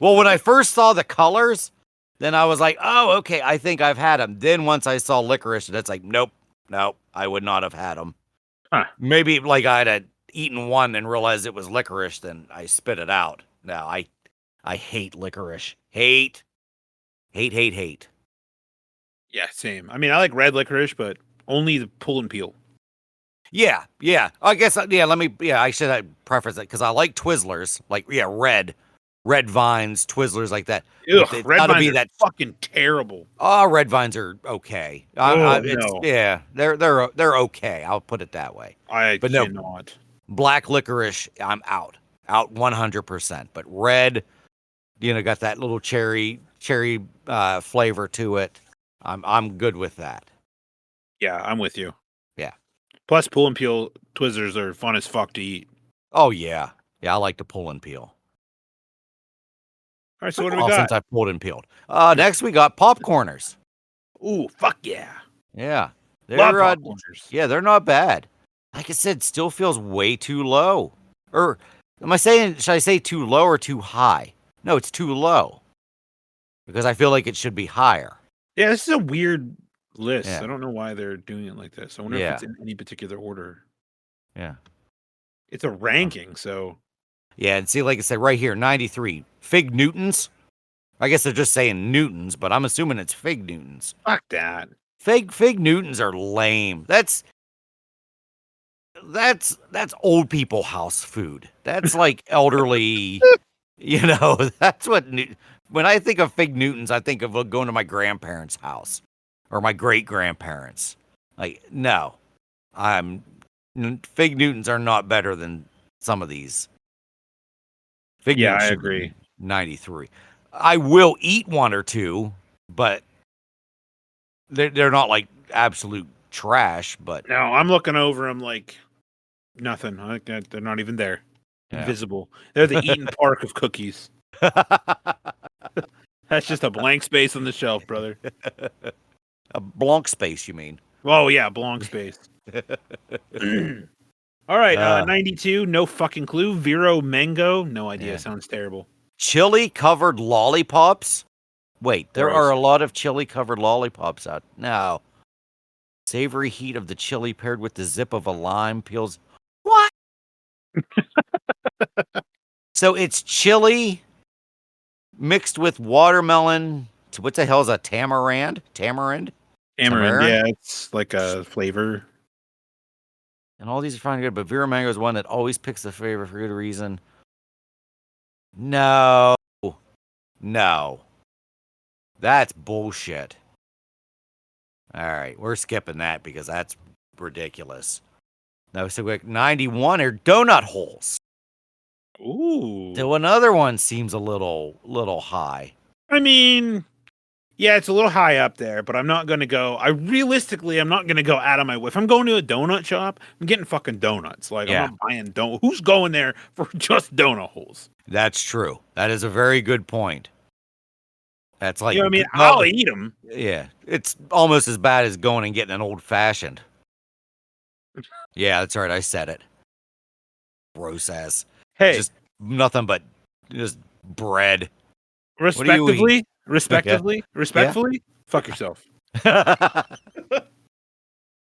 Speaker 2: Well, when I first saw the colors, then I was like, oh, okay, I think I've had them. Then once I saw licorice, it's like, nope, I would not have had them.
Speaker 1: Huh.
Speaker 2: Maybe like I'd had eaten one and realized it was licorice, then I spit it out. No, I hate licorice. Hate. Hate.
Speaker 1: Yeah, same. I mean, I like red licorice, but only the pull and peel.
Speaker 2: Yeah. I guess, I should preface it because I like Twizzlers. Like, red vines, Twizzlers like that.
Speaker 1: Ugh,
Speaker 2: But it's
Speaker 1: red
Speaker 2: got to
Speaker 1: vines
Speaker 2: be
Speaker 1: are
Speaker 2: that.
Speaker 1: fucking terrible.
Speaker 2: Oh, red vines are okay.
Speaker 1: Oh no,
Speaker 2: They're okay. I'll put it that way.
Speaker 1: I
Speaker 2: But no,
Speaker 1: cannot.
Speaker 2: black licorice, I'm out 100%. But red, got that little cherry flavor to it. I'm good with that.
Speaker 1: Yeah, I'm with you.
Speaker 2: Yeah.
Speaker 1: Plus, pull and peel Twizzlers are fun as fuck to eat.
Speaker 2: Oh yeah, I like to pull and peel.
Speaker 1: All right, so what do we got?
Speaker 2: Since I pulled and peeled. Next we got popcorners.
Speaker 1: Ooh, fuck yeah.
Speaker 2: Yeah,
Speaker 1: Love popcorners.
Speaker 2: Yeah, they're not bad. Like I said, still feels way too low. Or should I say too low or too high? No, it's too low. Because I feel like it should be higher.
Speaker 1: Yeah, this is a weird list.
Speaker 2: Yeah.
Speaker 1: I don't know why they're doing it like this. I wonder if it's in any particular order.
Speaker 2: Yeah.
Speaker 1: It's a ranking, so.
Speaker 2: Yeah, and see, like I said, right here, 93. Fig Newtons. I guess they're just saying Newtons, but I'm assuming it's Fig Newtons.
Speaker 1: Fuck that.
Speaker 2: Fig Newtons are lame. That's old people house food. That's like elderly, that's what, when I think of Fig Newtons, I think of going to my grandparents' house or my great grandparents. Like, no, Fig Newtons are not better than some of these. Fig Newtons,
Speaker 1: I agree.
Speaker 2: 93. I will eat one or two, but they're not like absolute trash. But
Speaker 1: no, I'm looking over them like nothing. They're not even there.
Speaker 2: Yeah.
Speaker 1: Invisible. They're the Eaton Park of cookies. That's just a blank space on the shelf, brother.
Speaker 2: A blank space, you mean?
Speaker 1: Oh yeah, blank space. All right, 92. No fucking clue. Vero Mango. No idea.
Speaker 2: Yeah.
Speaker 1: Sounds terrible.
Speaker 2: Chili covered lollipops. Wait, there
Speaker 1: Gross.
Speaker 2: are a lot of chili covered lollipops out now. Savory heat of the chili paired with the zip of a lime peels. What? So it's chili mixed with watermelon. What the hell is a tamarind? Tamarind,
Speaker 1: yeah, it's like a flavor.
Speaker 2: And all these are fine and good, but Vera Mango is one that always picks the flavor for good reason. No. That's bullshit. All right, we're skipping that because that's ridiculous. No, so 91 are donut holes.
Speaker 1: Ooh.
Speaker 2: So another one seems a little high.
Speaker 1: I mean, yeah, it's a little high up there, but I'm not going to go. I'm not going to go out of my way. If I'm going to a donut shop, I'm getting fucking donuts. Like,
Speaker 2: Yeah.
Speaker 1: I'm not buying donuts. Who's going there for just donut holes?
Speaker 2: That's true. That is a very good point. That's like,
Speaker 1: I'll eat them.
Speaker 2: Yeah, it's almost as bad as going and getting an old fashioned. Yeah, that's right. I said it. Gross ass.
Speaker 1: Hey,
Speaker 2: just nothing but just bread.
Speaker 1: respectively,
Speaker 2: Yeah.
Speaker 1: fuck yourself.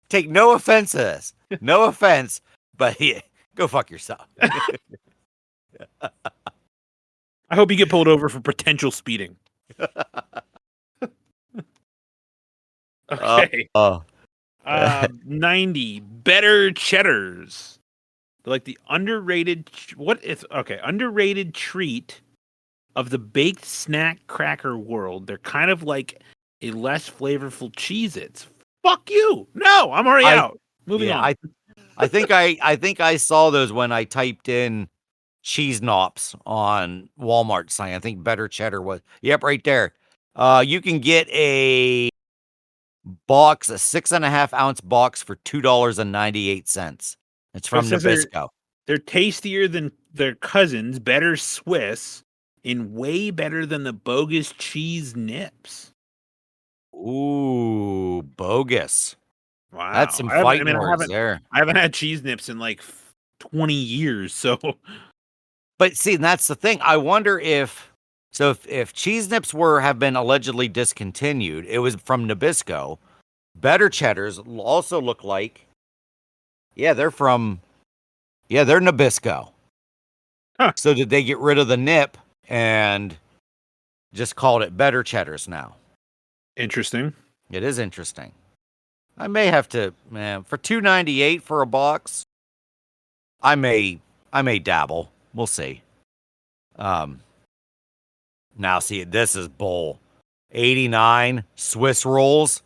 Speaker 2: Take no offense to this. No offense, but yeah, go fuck yourself.
Speaker 1: I hope you get pulled over for potential speeding. Okay. 90 better cheddars. They're like the underrated underrated treat of the baked snack cracker world. They're kind of like a less flavorful Cheez-Its. Fuck you. No, I'm already out. Moving on.
Speaker 2: I think I saw those when I typed in cheese knops on Walmart sign. I think better cheddar was. Yep, right there. You can get a 6.5 ounce box for $2.98. It's from Nabisco.
Speaker 1: They're tastier than their cousins, better Swiss, and way better than the bogus cheese nips.
Speaker 2: Ooh, bogus.
Speaker 1: Wow.
Speaker 2: That's some fighting words there.
Speaker 1: I haven't had cheese nips in like 20 years, so.
Speaker 2: But see, that's the thing. I wonder if cheese nips have been allegedly discontinued, it was from Nabisco. Better cheddars also look like, they're Nabisco.
Speaker 1: Huh.
Speaker 2: So did they get rid of the nip and just called it Better Cheddars now.
Speaker 1: Interesting.
Speaker 2: It is interesting. I may have to, man, for $2.98 for a box. I may dabble. We'll see. Now see, this is bull. 89 Swiss rolls.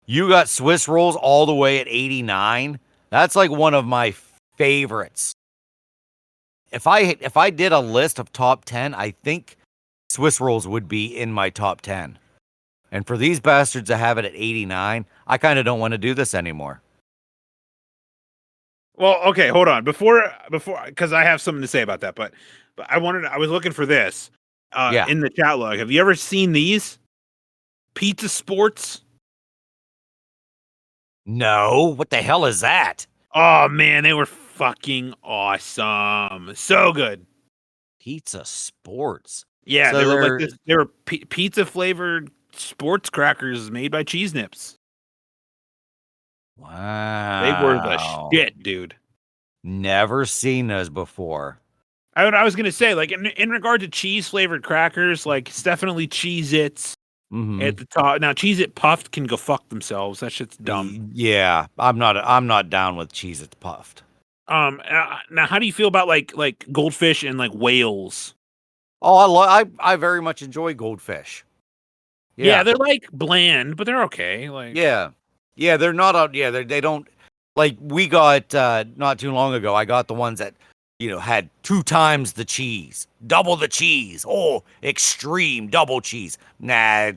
Speaker 2: You got Swiss rolls all the way at 89. That's like one of my favorites. If I did a list of top 10, I think Swiss rolls would be in my top 10. And for these bastards to have it at 89, I kind of don't want to do this anymore.
Speaker 1: Well, okay, hold on. Before, because I have something to say about that, but I was looking for this in the chat log. Have you ever seen these? Pizza Sports?
Speaker 2: No, what the hell is that?
Speaker 1: Oh man, they were fucking awesome. So good.
Speaker 2: Pizza Sports.
Speaker 1: Yeah,
Speaker 2: So
Speaker 1: they were like this. They were pizza flavored sports crackers made by Cheese Nips.
Speaker 2: Wow.
Speaker 1: They were the shit, dude.
Speaker 2: Never seen those before.
Speaker 1: I was gonna say, like in regard to cheese flavored crackers, like it's definitely Cheez-Its at the top. Now Cheez-It Puffed can go fuck themselves. That shit's dumb.
Speaker 2: Yeah, I'm not down with Cheez-Its Puffed.
Speaker 1: Now how do you feel about like Goldfish and like whales?
Speaker 2: Oh, I very much enjoy Goldfish.
Speaker 1: Yeah, they're like bland, but they're okay. Like
Speaker 2: yeah, they're not out. Yeah, they don't like we got not too long ago. I got the ones that had 2 times the cheese, double the cheese. Oh, extreme double cheese. Nah,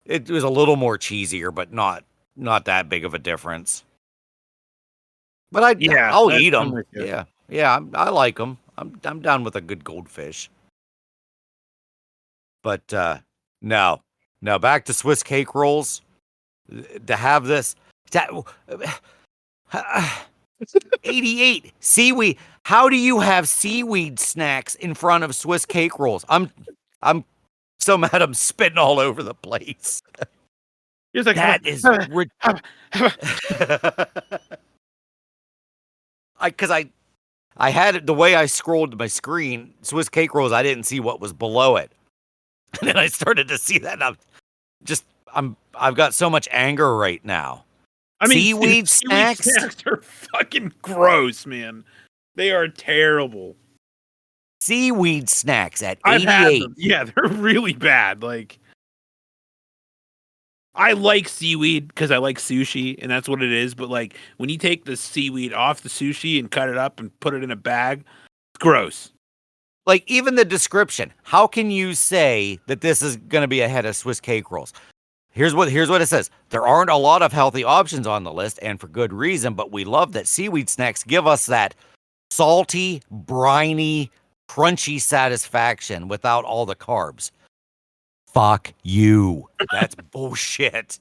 Speaker 2: it was a little more cheesier, but not that big of a difference. But I'll eat them. Yeah, I like them. I'm down with a good Goldfish. But no, back to Swiss cake rolls. To have this, 88 seaweed. How do you have seaweed snacks in front of Swiss cake rolls? I'm so mad. I'm spitting all over the place.
Speaker 1: You're like,
Speaker 2: that is because I had it the way I scrolled my screen. Swiss cake rolls. I didn't see what was below it, and then I started to see that. And I've got so much anger right now.
Speaker 1: I mean,
Speaker 2: seaweed snacks
Speaker 1: are fucking gross, man. They are terrible.
Speaker 2: Seaweed snacks at 88.
Speaker 1: I've had them. Yeah, they're really bad. Like, I like seaweed because I like sushi, and that's what it is. But like, when you take the seaweed off the sushi and cut it up and put it in a bag, it's gross.
Speaker 2: Like, even the description. How can you say that this is going to be ahead of Swiss cake rolls? Here's what it says. There aren't a lot of healthy options on the list, and for good reason, but we love that seaweed snacks give us that salty, briny, crunchy satisfaction without all the carbs. Fuck you. That's bullshit.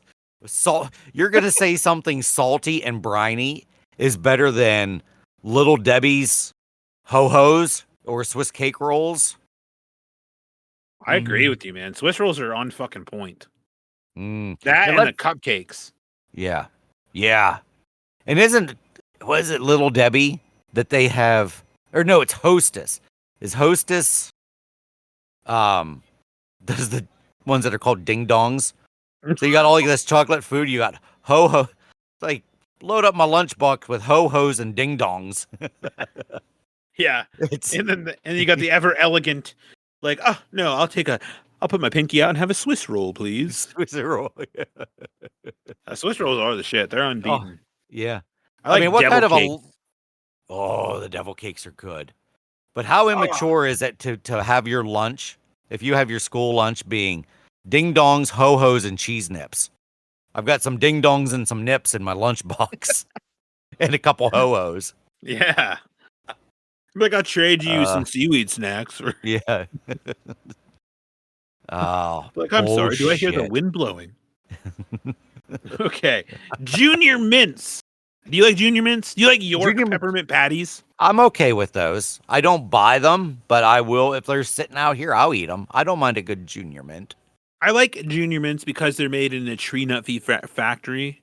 Speaker 2: You're going to say something salty and briny is better than Little Debbie's Ho-Hos or Swiss cake rolls?
Speaker 1: I agree with you, man. Swiss rolls are on fucking point.
Speaker 2: That
Speaker 1: and the cupcakes.
Speaker 2: Yeah. And was it Little Debbie that they have, or no, it's Hostess. Is Hostess, those the ones that are called ding dongs? So you got all this chocolate food, you got ho-ho. It's like, load up my lunchbox with ho-hos and ding dongs.
Speaker 1: Yeah. And then you got the ever elegant, like, oh no, I'll put my pinky out and have a Swiss roll, please.
Speaker 2: Swiss roll.
Speaker 1: Swiss rolls are the shit. They're unbeaten.
Speaker 2: Oh, yeah.
Speaker 1: I mean,
Speaker 2: what kind of
Speaker 1: cakes.
Speaker 2: the devil cakes are good. But how immature is it to have your lunch, if you have your school lunch being ding dongs, ho-hos, and cheese nips? I've got some ding dongs and some nips in my lunchbox and a couple ho-hos.
Speaker 1: Yeah. Like, I'll trade you some seaweed snacks.
Speaker 2: Yeah. Oh,
Speaker 1: like, I'm sorry. Do I hear the wind blowing? Okay. Junior Mints. Do you like Junior Mints? Do you like York peppermint patties?
Speaker 2: I'm okay with those. I don't buy them, but I will. If they're sitting out here, I'll eat them. I don't mind a good Junior Mint.
Speaker 1: I like Junior Mints because they're made in a tree nut free factory.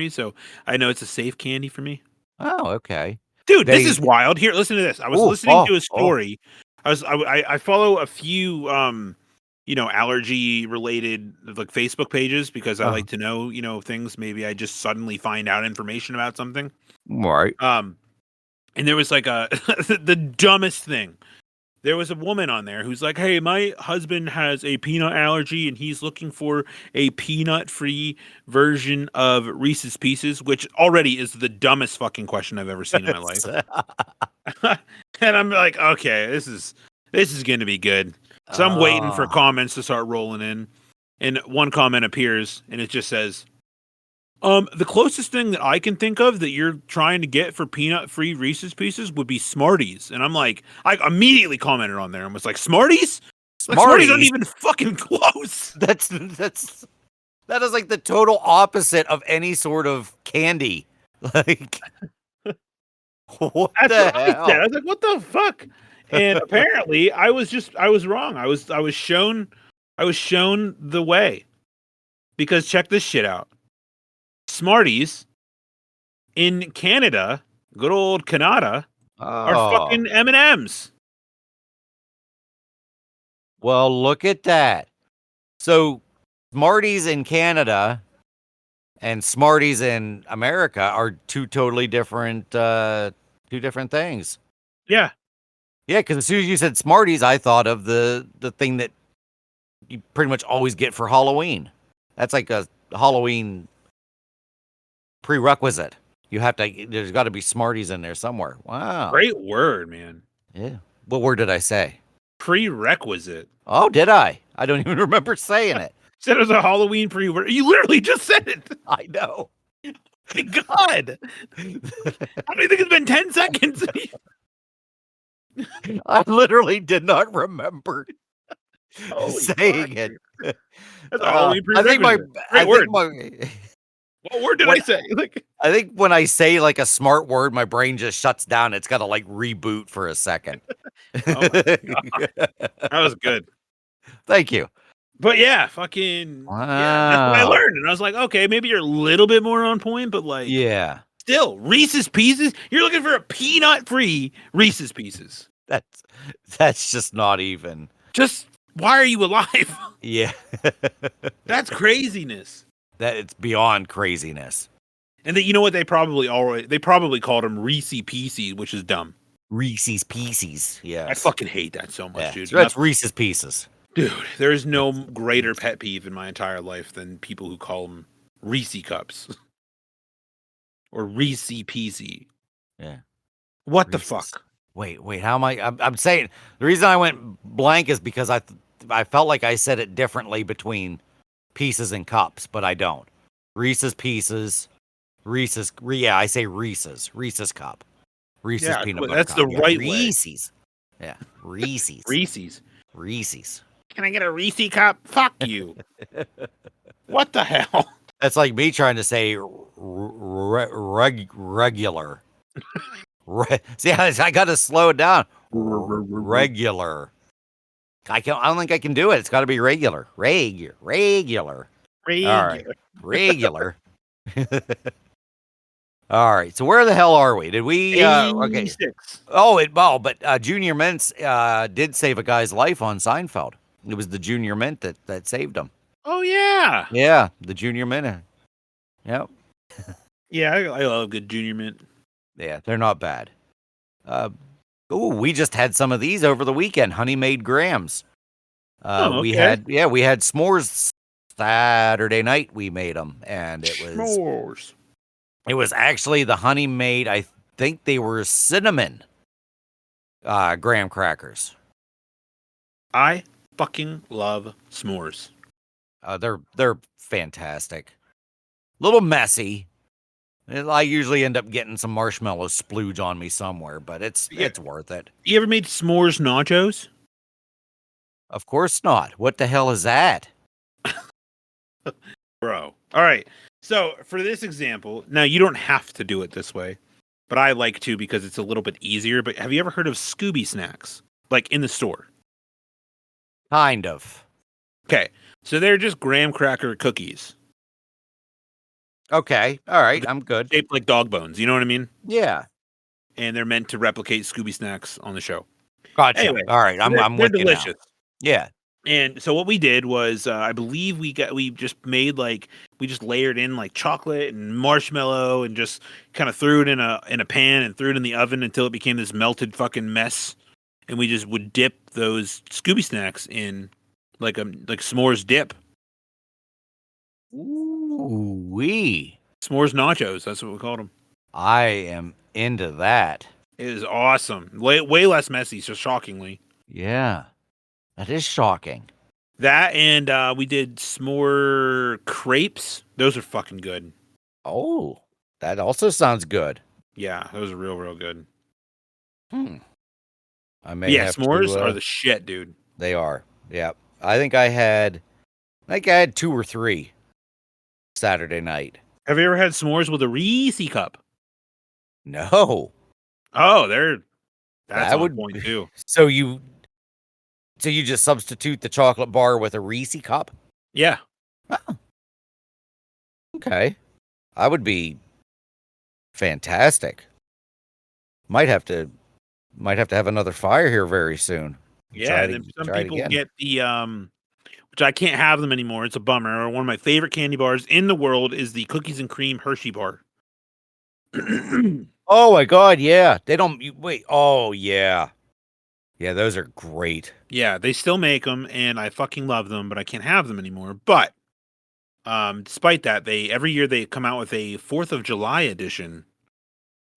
Speaker 1: So I know it's a safe candy for me.
Speaker 2: Oh, okay.
Speaker 1: Dude, this is wild. Here, listen to this. I was listening to a story I follow a few allergy related like Facebook pages because I like to know things. Maybe I just suddenly find out information about something.
Speaker 2: Right.
Speaker 1: And there was like the dumbest thing. There was a woman on there who's like, "Hey, my husband has a peanut allergy and he's looking for a peanut-free version of Reese's Pieces," which already is the dumbest fucking question I've ever seen in my life. And I'm like, "Okay, this is going to be good." So I'm waiting for comments to start rolling in. And one comment appears and it just says, the closest thing that I can think of that you're trying to get for peanut-free Reese's Pieces would be Smarties. And I'm like, I immediately commented on there and was like, Smarties? Like, Smarties aren't even fucking close.
Speaker 2: That is like the total opposite of any sort of candy. Like, what
Speaker 1: That's
Speaker 2: the
Speaker 1: what
Speaker 2: hell?
Speaker 1: I said. I was like, what the fuck? And apparently I was wrong. I was shown the way. Because check this shit out. Smarties in Canada, good old Canada, are fucking M&Ms.
Speaker 2: Well, look at that. So Smarties in Canada and Smarties in America are two totally different things.
Speaker 1: Yeah.
Speaker 2: Yeah, because as soon as you said Smarties, I thought of the thing that you pretty much always get for Halloween. That's like a Halloween prerequisite. There's got to be Smarties in there somewhere. Wow.
Speaker 1: Great word, man.
Speaker 2: Yeah. What word did I say?
Speaker 1: Prerequisite.
Speaker 2: Oh, did I? I don't even remember saying it.
Speaker 1: Said it was a Halloween pre-word. You literally just said it.
Speaker 2: I know.
Speaker 1: My God. How do you think it's been 10 seconds?
Speaker 2: I literally did not remember saying
Speaker 1: fuck.
Speaker 2: it.
Speaker 1: That's a Halloween prerequisite. What word did I say? Like,
Speaker 2: I think when I say like a smart word, my brain just shuts down. It's got to like reboot for a second.
Speaker 1: oh my God. That was good.
Speaker 2: Thank you.
Speaker 1: But yeah, fucking yeah, that's what I learned. And I was like, okay, maybe you're a little bit more on point, but like,
Speaker 2: yeah,
Speaker 1: still Reese's Pieces. You're looking for a peanut-free Reese's Pieces.
Speaker 2: That's just not even.
Speaker 1: Just why are you alive?
Speaker 2: Yeah,
Speaker 1: that's craziness.
Speaker 2: That it's beyond craziness.
Speaker 1: And you know what they probably called him Reese's Pieces, which is dumb.
Speaker 2: Reese's Pieces. Yeah,
Speaker 1: I fucking hate that so much, dude.
Speaker 2: So that's Reese's Pieces.
Speaker 1: Dude, there is no greater pet peeve in my entire life than people who call them Reese cups or Reese Peasy.
Speaker 2: Yeah.
Speaker 1: What
Speaker 2: Reese's.
Speaker 1: the fuck?
Speaker 2: Wait. How am I? I'm saying the reason I went blank is because I felt like I said it differently between pieces and cups, but I don't. Reese's Pieces, Reese's. Yeah, I say Reese's cup, Reese's peanut butter.
Speaker 1: That's
Speaker 2: cup.
Speaker 1: the right
Speaker 2: Reese's. Yeah, Reese's.
Speaker 1: Reese's. Can I get a Reese cup? Fuck you. What the hell?
Speaker 2: That's like me trying to say regular. See, I got to slow it down. Regular. I don't think I can do it. It's got to be regular. Regular. All right. Regular. All right. So where the hell are we? Did we? Okay.
Speaker 1: 86.
Speaker 2: But Junior Mints did save a guy's life on Seinfeld. It was the Junior Mint that saved him.
Speaker 1: Oh yeah.
Speaker 2: Yeah, the Junior Mint. Yep.
Speaker 1: Yeah, I love good Junior Mint.
Speaker 2: Yeah, they're not bad. We just had some of these over the weekend. Honey Made Grahams.
Speaker 1: Okay.
Speaker 2: We had s'mores Saturday night. We made them, and it was
Speaker 1: s'mores.
Speaker 2: It was actually the Honey Made. I think they were cinnamon graham crackers.
Speaker 1: I fucking love s'mores.
Speaker 2: They're fantastic. A little messy. I usually end up getting some marshmallow splooge on me somewhere, but it's worth it.
Speaker 1: You ever made s'mores nachos?
Speaker 2: Of course not. What the hell is that?
Speaker 1: Bro. All right. So for this example, now you don't have to do it this way, but I like to because it's a little bit easier. But have you ever heard of Scooby snacks? Like in the store?
Speaker 2: Kind of.
Speaker 1: Okay. So they're just graham cracker cookies.
Speaker 2: Okay. All right. I'm good.
Speaker 1: Shaped like dog bones. You know what I mean?
Speaker 2: Yeah.
Speaker 1: And they're meant to replicate Scooby snacks on the show.
Speaker 2: Gotcha.
Speaker 1: Anyway,
Speaker 2: all right, I'm
Speaker 1: they're
Speaker 2: with you now.
Speaker 1: delicious.
Speaker 2: Yeah.
Speaker 1: And so what we did was, I believe we just made we just layered in like chocolate and marshmallow and just kind of threw it in a pan and threw it in the oven until it became this melted fucking mess. And we just would dip those Scooby snacks in like s'mores dip.
Speaker 2: Ooh wee.
Speaker 1: S'mores nachos, that's what we called them.
Speaker 2: I am into that.
Speaker 1: It is awesome. Way less messy, so shockingly.
Speaker 2: Yeah. That is shocking.
Speaker 1: That and we did s'more crepes. Those are fucking good.
Speaker 2: Oh, that also sounds good.
Speaker 1: Yeah, those are real good.
Speaker 2: I may have
Speaker 1: s'mores
Speaker 2: to,
Speaker 1: are the shit, dude.
Speaker 2: They are. Yeah. I think I had 2 or 3 Saturday night.
Speaker 1: Have you ever had s'mores with a Reese cup?
Speaker 2: No.
Speaker 1: Oh, that's
Speaker 2: That
Speaker 1: on
Speaker 2: would
Speaker 1: point too.
Speaker 2: So you just substitute the chocolate bar with a Reese cup?
Speaker 1: Yeah.
Speaker 2: Oh. Okay. I would be fantastic. Might have to have another fire here very soon.
Speaker 1: Yeah, and then some people get the which I can't have them anymore. It's a bummer. One of my favorite candy bars in the world is the cookies and cream Hershey bar.
Speaker 2: Oh my god, yeah. They don't wait. Oh yeah. Yeah, those are great.
Speaker 1: Yeah, they still make them and I fucking love them, but I can't have them anymore. But despite that, every year they come out with a 4th of July edition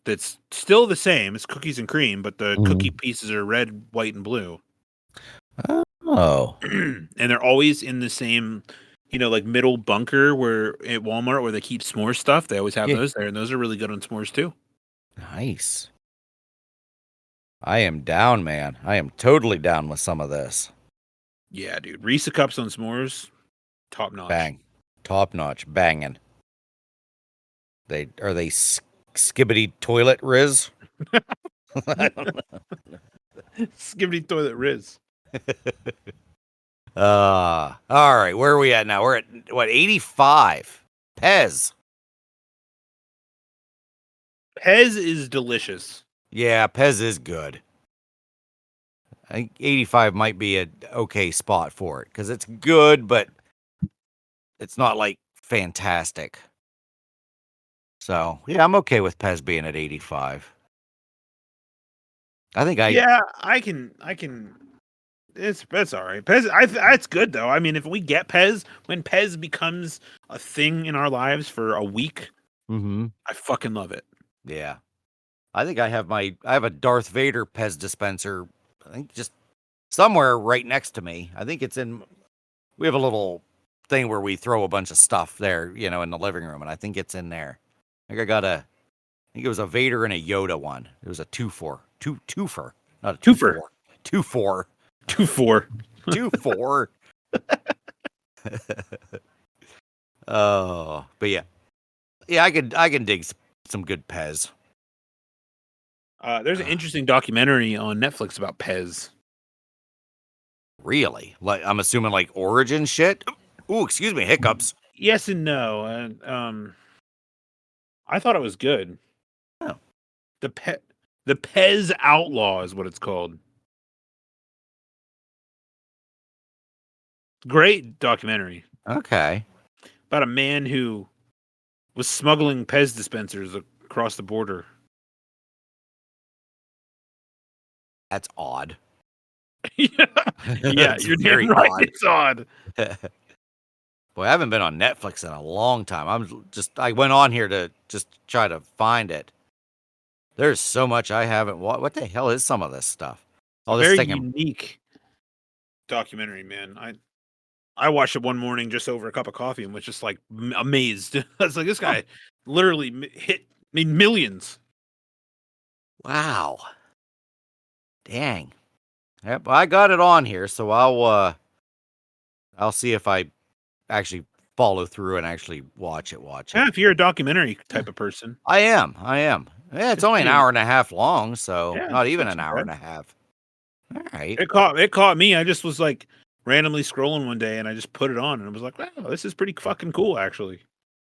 Speaker 1: that's still the same. It's cookies and cream, but the cookie pieces are red, white, and blue.
Speaker 2: Oh.
Speaker 1: And they're always in the same, like middle bunker where at Walmart where they keep s'more stuff. They always have those there, and those are really good on s'mores too.
Speaker 2: Nice. I am down, man. I am totally down with some of this.
Speaker 1: Yeah, dude. Reese cups on s'mores, top notch.
Speaker 2: Bang. Top notch. Banging. Are they skibbity toilet Riz? I don't know.
Speaker 1: Skibbity toilet Riz.
Speaker 2: All right. Where are we at now? We're at what, 85? Pez.
Speaker 1: Pez is delicious.
Speaker 2: Yeah, Pez is good. I think 85 might be an okay spot for it because it's good, but it's not like fantastic. So yeah, I'm okay with Pez being at 85. I think
Speaker 1: I can. That's all right. Pez, that's good though. I mean, if we get Pez, when Pez becomes a thing in our lives for a week, I fucking love it.
Speaker 2: Yeah, I think I have a Darth Vader Pez dispenser. I think just somewhere right next to me. I think it's in. We have a little thing where we throw a bunch of stuff there, in the living room, and I think it's in there. I think I think it was a Vader and a Yoda one. It was a twofer, not a twofer. 2-4. Oh, but yeah, I can dig some good Pez.
Speaker 1: There's an interesting documentary on Netflix about Pez.
Speaker 2: Really? Like, I'm assuming like origin shit. Ooh, excuse me, hiccups.
Speaker 1: Yes and no. I thought it was good.
Speaker 2: Oh.
Speaker 1: The Pez Outlaw is what it's called. Great documentary.
Speaker 2: Okay.
Speaker 1: About a man who was smuggling Pez dispensers across the border.
Speaker 2: That's odd.
Speaker 1: Yeah, you're very right. Odd. It's odd.
Speaker 2: Boy, I haven't been on Netflix in a long time. I went on here to just try to find it. There's so much I haven't watched. What the hell is some of this stuff?
Speaker 1: Oh, this very unique documentary, man. I watched it one morning just over a cup of coffee and was just like amazed. I was like, this guy literally made millions.
Speaker 2: Wow. Dang. Yep, I got it on here, so I'll see if I actually follow through and actually watch it.
Speaker 1: Yeah, if you're a documentary type of person.
Speaker 2: I am. Yeah, it's only an hour and a half long, so not even an hour and a half. All right.
Speaker 1: It caught me. I just was like randomly scrolling one day and I just put it on and I was like, wow, this is pretty fucking cool actually.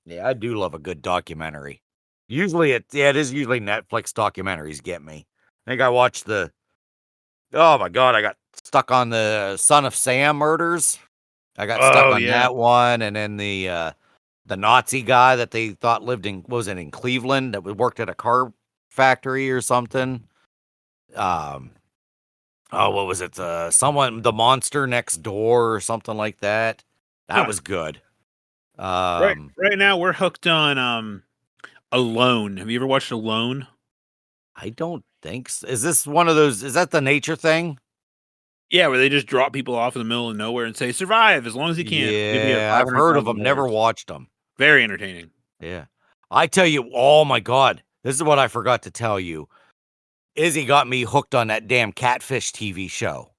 Speaker 2: Yeah, I do love a good documentary. Usually it is usually Netflix documentaries get me. I think I watched the Oh my god, I got stuck on the Son of Sam murders. I got stuck
Speaker 1: Oh
Speaker 2: on
Speaker 1: yeah.
Speaker 2: that one, and then the Nazi guy that they thought lived in what was it in Cleveland that worked at a car factory or something. Oh, what was it? The monster next door or something like that. That
Speaker 1: Huh.
Speaker 2: was good.
Speaker 1: Right now we're hooked on Alone. Have you ever watched Alone?
Speaker 2: I don't think so. Is this one of those? Is that the nature thing?
Speaker 1: Yeah, where they just drop people off in the middle of nowhere and say survive as long as you can. We'll give you
Speaker 2: Yeah, I've heard of them. Never
Speaker 1: $500,000.
Speaker 2: watched them.
Speaker 1: Very entertaining.
Speaker 2: Yeah, I tell you. Oh my god, this is what I forgot to tell you. Izzy got me hooked on that damn Catfish TV show.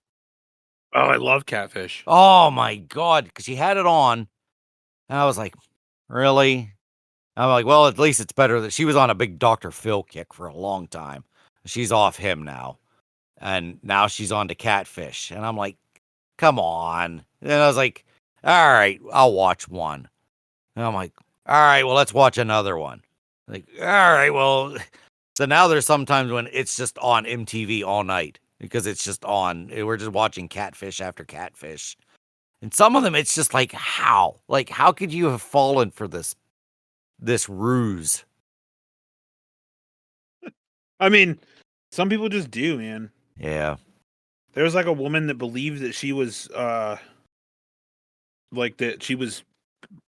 Speaker 1: Oh, I love Catfish.
Speaker 2: Oh my god, because she had it on, and I was like, really? I'm like, well, at least it's better that she was on a big Dr. Phil kick for a long time. She's off him now. And now she's on to Catfish. And I'm like, come on. And I was like, all right, I'll watch one. And I'm like, all right, well, let's watch another one. Like, all right, well, so now there's sometimes when it's just on MTV all night because it's just on. We're just watching Catfish after Catfish. And some of them, it's just like, how? Like, how could you have fallen for this ruse?
Speaker 1: I mean, some people just do, man.
Speaker 2: Yeah.
Speaker 1: There was like a woman that believed that she was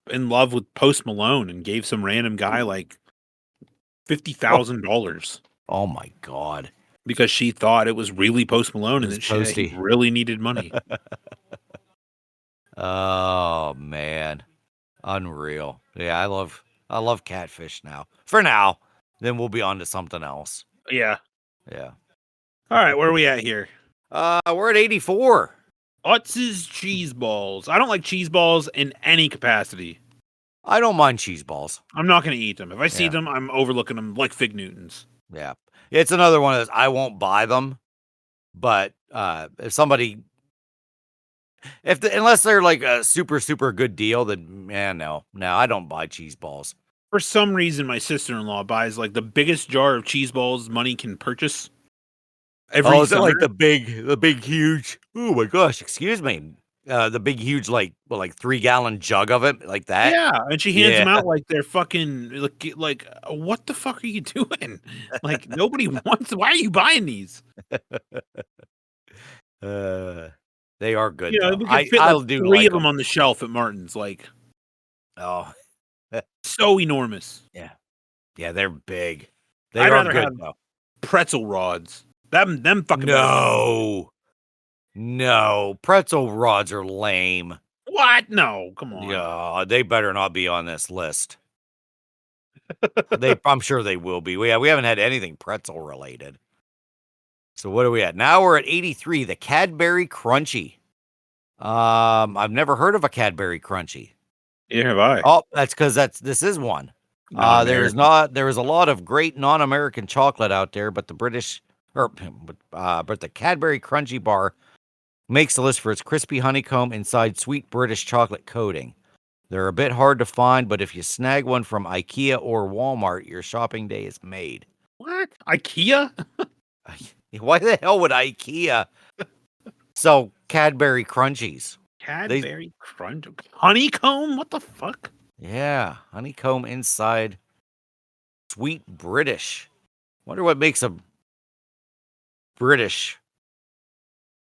Speaker 1: in love with Post Malone and gave some random guy like $50,000
Speaker 2: Oh my god.
Speaker 1: because she thought it was really Post Malone and
Speaker 2: was
Speaker 1: that he
Speaker 2: Posty.
Speaker 1: really needed money.
Speaker 2: Oh man. Unreal. Yeah, I love Catfish now. For now. Then we'll be on to something else.
Speaker 1: Yeah.
Speaker 2: Yeah.
Speaker 1: All right, where are we at here?
Speaker 2: We're at 84.
Speaker 1: Utz's cheese balls. I don't like cheese balls in any capacity.
Speaker 2: I don't mind cheese balls.
Speaker 1: I'm not going to eat them. If I see
Speaker 2: Yeah.
Speaker 1: them, I'm overlooking them like Fig Newtons.
Speaker 2: Yeah. It's another one of those I won't buy them. But if somebody unless they're like a super, super good deal, then no, I don't buy cheese balls.
Speaker 1: For some reason, my sister-in-law buys like the biggest jar of cheese balls money can purchase. Every
Speaker 2: Is it like
Speaker 1: summer.
Speaker 2: the big, huge? Oh my gosh! Excuse me. The big, huge, like 3-gallon jug of it, like that.
Speaker 1: Yeah, and she hands them out like they're fucking like what the fuck are you doing? Like nobody wants. Why are you buying these?
Speaker 2: They are good.
Speaker 1: You know,
Speaker 2: Though.
Speaker 1: we can fit
Speaker 2: I'll
Speaker 1: like
Speaker 2: do
Speaker 1: 3
Speaker 2: like
Speaker 1: of them on the shelf at Martin's. Like,
Speaker 2: oh,
Speaker 1: so enormous.
Speaker 2: yeah, they're big. They
Speaker 1: I'd
Speaker 2: are
Speaker 1: rather
Speaker 2: good
Speaker 1: have
Speaker 2: though.
Speaker 1: pretzel rods. Them fucking.
Speaker 2: No, pretzel rods are lame.
Speaker 1: What? No, come on.
Speaker 2: Yeah, they better not be on this list. I'm sure they will be. We haven't had anything pretzel related. So what are we at? Now we're at 83, the Cadbury Crunchy. I've never heard of a Cadbury Crunchy.
Speaker 1: Yeah, have I?
Speaker 2: Oh, that's because this is one. There is a lot of great non-American chocolate out there, but the the Cadbury Crunchy bar makes the list for its crispy honeycomb inside sweet British chocolate coating. They're a bit hard to find, but if you snag one from IKEA or Walmart, your shopping day is made.
Speaker 1: What? IKEA?
Speaker 2: Why the hell would IKEA sell Cadbury Crunchies?
Speaker 1: Cadbury Crunch honeycomb? What the fuck?
Speaker 2: Yeah, honeycomb inside sweet British. Wonder what makes a British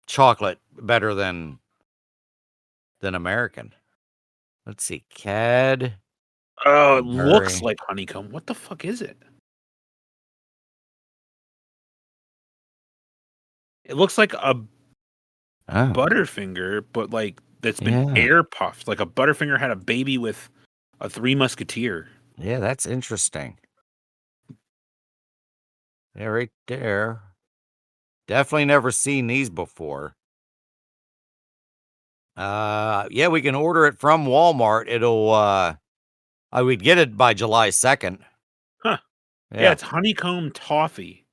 Speaker 2: chocolate better than American. Let's see,
Speaker 1: Oh, it looks like honeycomb. What the fuck is it? It looks like a Butterfinger, but like that's been air puffed. Like a Butterfinger had a baby with a Three Musketeer.
Speaker 2: Yeah, that's interesting. Yeah, right there. Definitely never seen these before. Yeah, we can order it from Walmart. It'll I would get it by July 2nd.
Speaker 1: Huh. Yeah, it's honeycomb toffee.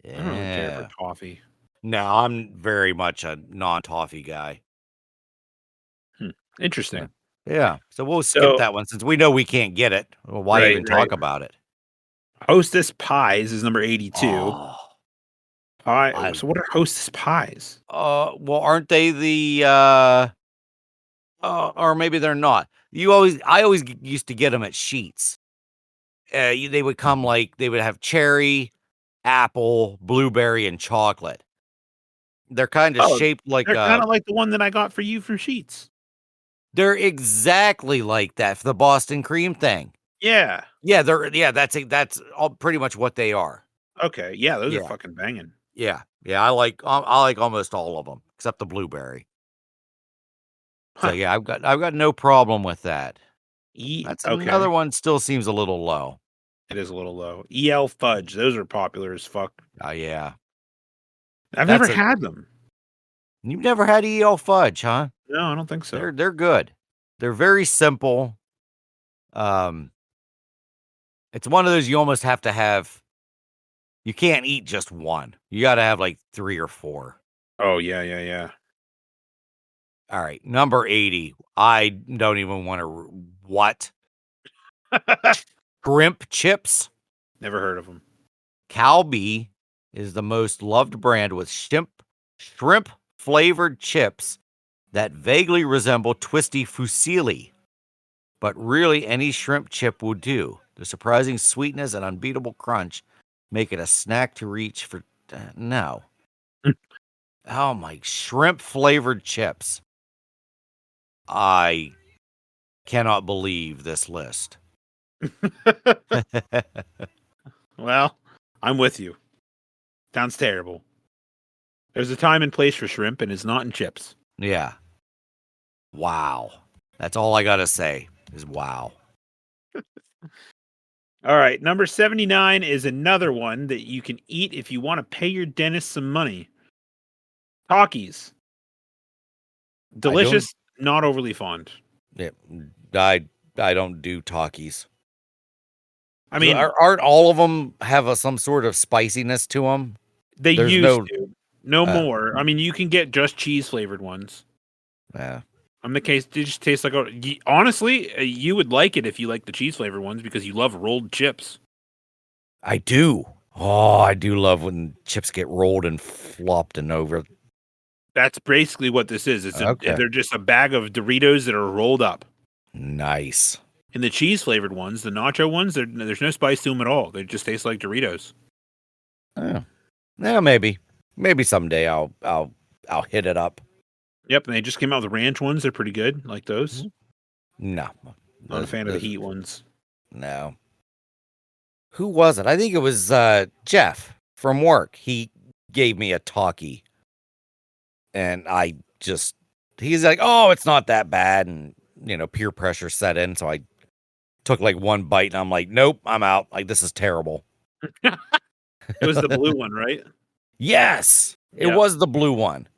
Speaker 1: I don't really care for toffee.
Speaker 2: No, I'm very much a non-toffee guy.
Speaker 1: Interesting.
Speaker 2: Yeah. So we'll skip that one since we know we can't get it. Well, why even talk about it?
Speaker 1: Hostess Pies is number 82. Pie. So what are Hostess pies?
Speaker 2: Well, aren't they the or maybe they're not. I always used to get them at Sheets. They would come they would have cherry, apple, blueberry, and chocolate. They're kind of shaped like
Speaker 1: they're kind of like the one that I got for you from Sheets.
Speaker 2: They're exactly like that for the Boston cream thing.
Speaker 1: Yeah.
Speaker 2: Yeah, that's all pretty much what they are.
Speaker 1: Okay. Yeah, those are fucking banging.
Speaker 2: Yeah. Yeah, I like almost all of them except the blueberry. So yeah, I've got no problem with that. That's another one still seems a little low.
Speaker 1: It is a little low. EL fudge, those are popular as fuck.
Speaker 2: Oh yeah.
Speaker 1: I've never had them.
Speaker 2: You've never had EL fudge, huh?
Speaker 1: No, I don't think so.
Speaker 2: They're good. They're very simple. It's one of those you almost have to have. You can't eat just one. You got to have like 3 or 4.
Speaker 1: Oh yeah.
Speaker 2: All right, number 80. I don't even want to. What? Shrimp chips.
Speaker 1: Never heard of them.
Speaker 2: Calbee is the most loved brand with shrimp flavored chips that vaguely resemble twisty fusilli, but really any shrimp chip will do. The surprising sweetness and unbeatable crunch make it a snack to reach for. No. Oh my, shrimp flavored chips. I cannot believe this list.
Speaker 1: Well, I'm with you. Sounds terrible. There's a time and place for shrimp, and it's not in chips.
Speaker 2: Yeah. Wow. That's all I got to say is wow.
Speaker 1: All right. Number 79 is another one that you can eat if you want to pay your dentist some money. Takis. Delicious, not overly fond.
Speaker 2: Yeah, I don't do Takis.
Speaker 1: I mean,
Speaker 2: aren't all of them have some sort of spiciness to them?
Speaker 1: They used to. No more. I mean, you can get just cheese flavored ones.
Speaker 2: Yeah.
Speaker 1: In the case, they just taste like. Honestly, you would like it if you like the cheese flavored ones because you love rolled chips.
Speaker 2: I do. Oh, I do love when chips get rolled and flopped and over.
Speaker 1: That's basically what this is. They're just a bag of Doritos that are rolled up.
Speaker 2: Nice.
Speaker 1: And the cheese flavored ones, the nacho ones, there's no spice to them at all. They just taste like Doritos.
Speaker 2: Oh. Yeah, maybe someday I'll hit it up.
Speaker 1: Yep, and they just came out with the ranch ones. They're pretty good, like those.
Speaker 2: No,
Speaker 1: not a fan of the heat ones.
Speaker 2: No. Who was it? I think it was Jeff from work. He gave me a talkie, and he's like, "Oh, it's not that bad," and peer pressure set in, so I took like one bite, and I'm like, "Nope, I'm out. Like this is terrible."
Speaker 1: It was the blue one, right?
Speaker 2: Yes, it was the blue one.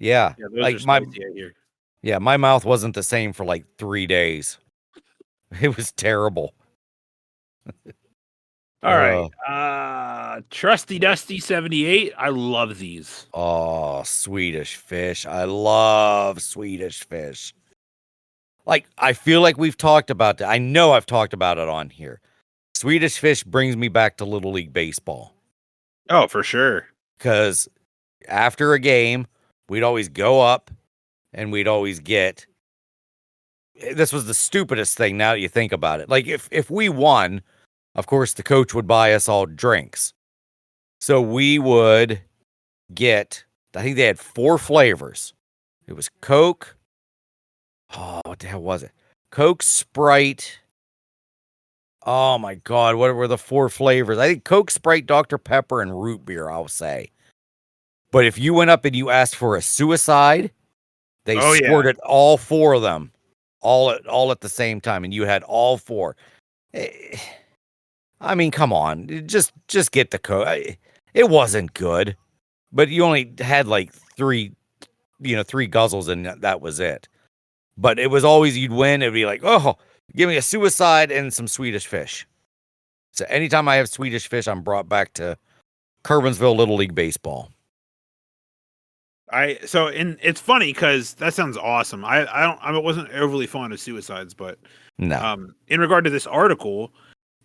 Speaker 2: Yeah,
Speaker 1: those are here.
Speaker 2: Yeah, my mouth wasn't the same for like 3 days. It was terrible.
Speaker 1: All right, Trusty Dusty 78. I love these.
Speaker 2: Oh, Swedish fish. I love Swedish fish. Like, I feel like we've talked about that. I know I've talked about it on here. Swedish fish brings me back to Little League Baseball.
Speaker 1: Oh, for sure.
Speaker 2: Because after a game, we'd always go up and we'd always get. This was the stupidest thing now that you think about it. Like, if we won, of course, the coach would buy us all drinks. So we would get, I think they had 4 flavors. It was Coke. Oh, what the hell was it? Coke, Sprite. Oh my God, what were the 4 flavors? I think Coke, Sprite, Dr. Pepper, and root beer, I'll say. But if you went up and you asked for a suicide, they squirted all 4 of them all at the same time, and you had all 4. I mean, come on, just get the Coke. It wasn't good, but you only had like 3 guzzles, and that was it. But it was always you'd win. It'd be like, oh, give me a suicide and some Swedish fish. So anytime I have Swedish fish, I'm brought back to Kerbensville Little League Baseball.
Speaker 1: It's funny because that sounds awesome. I wasn't overly fond of suicides, but
Speaker 2: no.
Speaker 1: In regard to this article,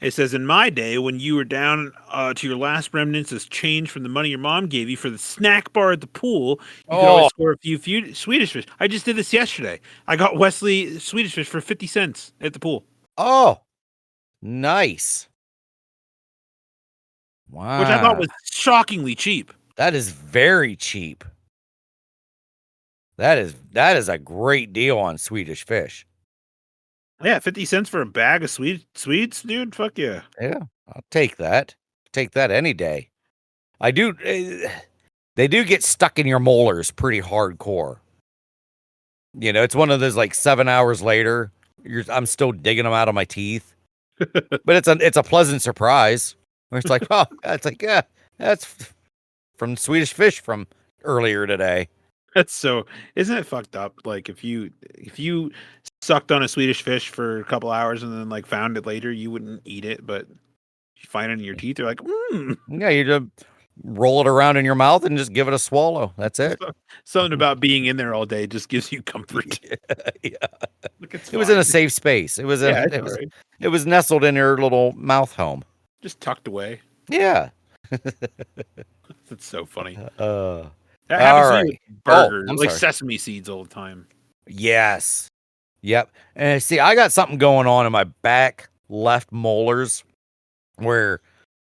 Speaker 1: It says, in my day, when you were down to your last remnants as change from the money your mom gave you for the snack bar at the pool, you could always score a few Swedish fish. I just did this yesterday. I got Wesley Swedish fish for 50 cents at the pool.
Speaker 2: Oh, nice. Wow.
Speaker 1: Which I thought was shockingly cheap.
Speaker 2: That is very cheap. That is a great deal on Swedish fish.
Speaker 1: Yeah, 50 cents for a bag of sweets, dude. Fuck yeah.
Speaker 2: Yeah, I'll take that. Take that any day. I do. They do get stuck in your molars pretty hardcore. You know, it's one of those like 7 hours later, I'm still digging them out of my teeth. But it's a pleasant surprise. Where it's like, oh, it's like, yeah, that's from Swedish fish from earlier today.
Speaker 1: Isn't it fucked up? Like if you sucked on a Swedish fish for a couple hours and then like found it later, you wouldn't eat it, but you find it in your teeth, you're like,
Speaker 2: Yeah, you just roll it around in your mouth and just give it a swallow. That's it.
Speaker 1: Something about being in there all day just gives you comfort.
Speaker 2: Yeah.
Speaker 1: Like,
Speaker 2: It was in a safe space. It was it was nestled in your little mouth home.
Speaker 1: Just tucked away.
Speaker 2: Yeah.
Speaker 1: That's so funny.
Speaker 2: That
Speaker 1: happens to me with burgers,
Speaker 2: I'm
Speaker 1: like
Speaker 2: sorry.
Speaker 1: sesame seeds all the time.
Speaker 2: Yes. Yep. And see, I got something going on in my back left molars where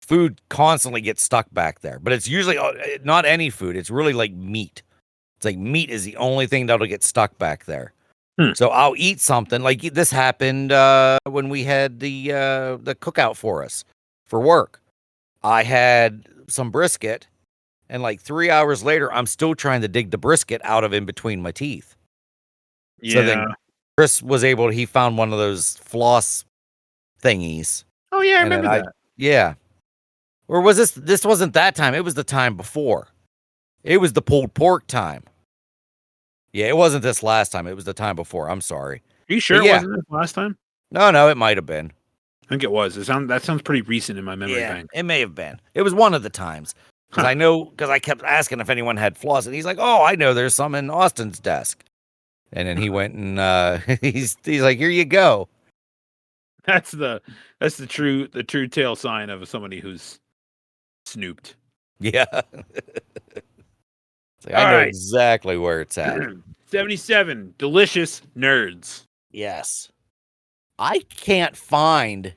Speaker 2: food constantly gets stuck back there. But it's usually not any food. It's really like meat. It's like meat is the only thing that'll get stuck back there. So I'll eat something like this happened when we had the cookout for us for work. I had some brisket, and like 3 hours later, I'm still trying to dig the brisket out of in between my teeth.
Speaker 1: Yeah.
Speaker 2: So then Chris was able. He found one of those floss thingies.
Speaker 1: Oh yeah, I remember that.
Speaker 2: Yeah. Or was this? This wasn't that time. It was the time before. It was the pulled pork time. Yeah, it wasn't this last time. It was the time before. I'm sorry.
Speaker 1: Are you sure it wasn't this last time?
Speaker 2: No, it might have been.
Speaker 1: I think it was. That sounds pretty recent in my memory bank.
Speaker 2: It may have been. It was one of the times. Because I kept asking if anyone had floss, and he's like, "Oh, I know. There's some in Austin's desk." And then he went and he's like, "Here you go."
Speaker 1: That's the true tail sign of somebody who's snooped.
Speaker 2: Yeah. I know exactly where it's at.
Speaker 1: 77 delicious nerds.
Speaker 2: Yes. I can't find.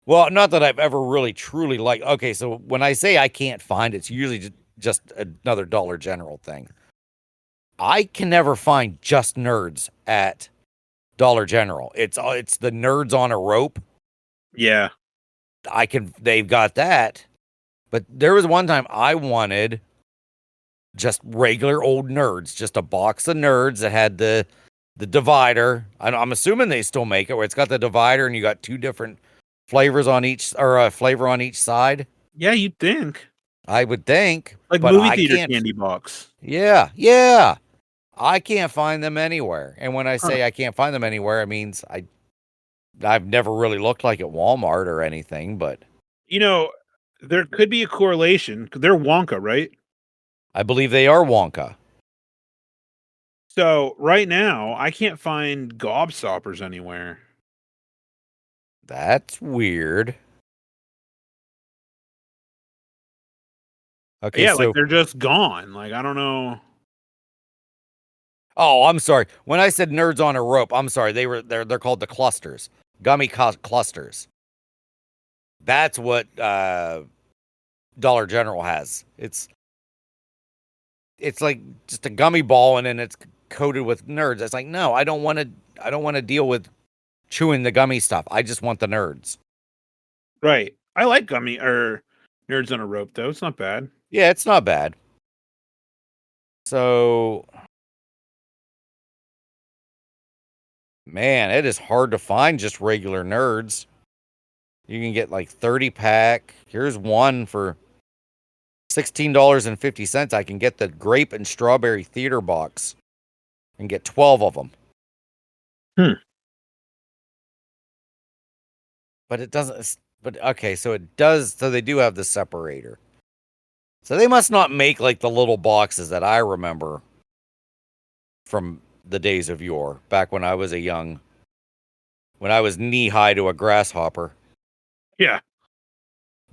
Speaker 2: Well, not that I've ever really truly liked. Okay, so when I say I can't find, it's usually just another Dollar General thing. I can never find just nerds at Dollar General. It's the nerds on a rope.
Speaker 1: Yeah.
Speaker 2: They've got that. But there was one time I wanted just regular old nerds, just a box of nerds that had the divider. I'm assuming they still make it where it's got the divider and you got two different flavors on each, or a flavor on each side.
Speaker 1: Yeah, you'd think.
Speaker 2: I would think.
Speaker 1: Like movie theater candy box.
Speaker 2: Yeah. I can't find them anywhere. And when I say I can't find them anywhere, it means I've never really looked like at Walmart or anything, but
Speaker 1: you know, there could be a correlation. They're Wonka, right?
Speaker 2: I believe they are Wonka.
Speaker 1: So right now, I can't find gobstoppers anywhere.
Speaker 2: That's weird. Okay,
Speaker 1: yeah,
Speaker 2: so
Speaker 1: like they're just gone. Like I don't know.
Speaker 2: Oh, I'm sorry. When I said nerds on a rope, I'm sorry. They're called the clusters. Gummy clusters. That's what Dollar General has. It's like just a gummy ball and then it's coated with nerds. It's like, no, I don't want to deal with chewing the gummy stuff. I just want the nerds.
Speaker 1: Right. I like gummy or nerds on a rope though. It's not bad.
Speaker 2: Yeah, it's not bad. So man, it is hard to find just regular nerds. You can get like 30 pack. Here's one for $16.50. I can get the grape and strawberry theater box and get 12 of them. But it doesn't. But okay, so it does. So they do have the separator. So they must not make like the little boxes that I remember from the days of yore, back when I was when I was knee high to a grasshopper.
Speaker 1: Yeah.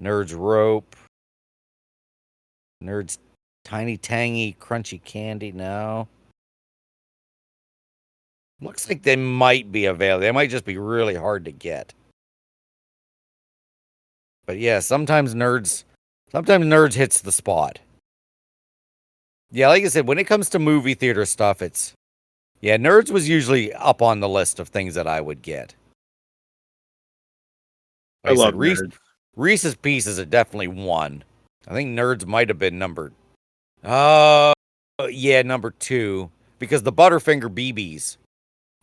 Speaker 2: Nerds rope. Nerds tiny tangy crunchy candy. No. Looks like they might be available. They might just be really hard to get. But yeah, sometimes nerds hits the spot. Yeah, like I said, when it comes to movie theater stuff, Nerds was usually up on the list of things that I would get. Like
Speaker 1: I love
Speaker 2: said,
Speaker 1: Nerds.
Speaker 2: Reese's Pieces are definitely one. I think Nerds might have been number number 2. Because the Butterfinger BBs.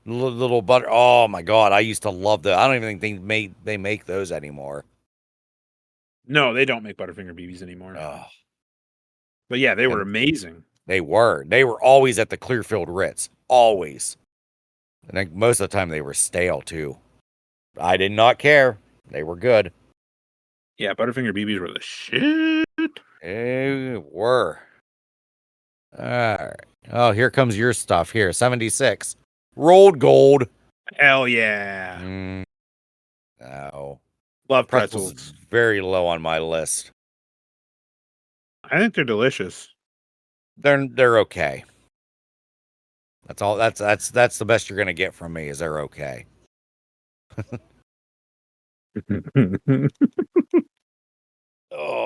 Speaker 2: Little butter. Oh my god, I used to love that. I don't even think they make those anymore.
Speaker 1: No, they don't make Butterfinger BBs anymore.
Speaker 2: Oh.
Speaker 1: But yeah, they were amazing.
Speaker 2: They were. They were always at the Clearfield Ritz. Always. And I think most of the time they were stale too. I did not care. They were good.
Speaker 1: Yeah, Butterfinger BBs were the shit.
Speaker 2: They were. All right. Oh, here comes your stuff here. 76. Rolled gold.
Speaker 1: Hell yeah.
Speaker 2: No.
Speaker 1: Love
Speaker 2: Pretzels.
Speaker 1: pretzels.
Speaker 2: Very low on my list.
Speaker 1: I think they're delicious.
Speaker 2: They're okay. That's all. That's the best you're gonna get from me. Is they're okay. Oh,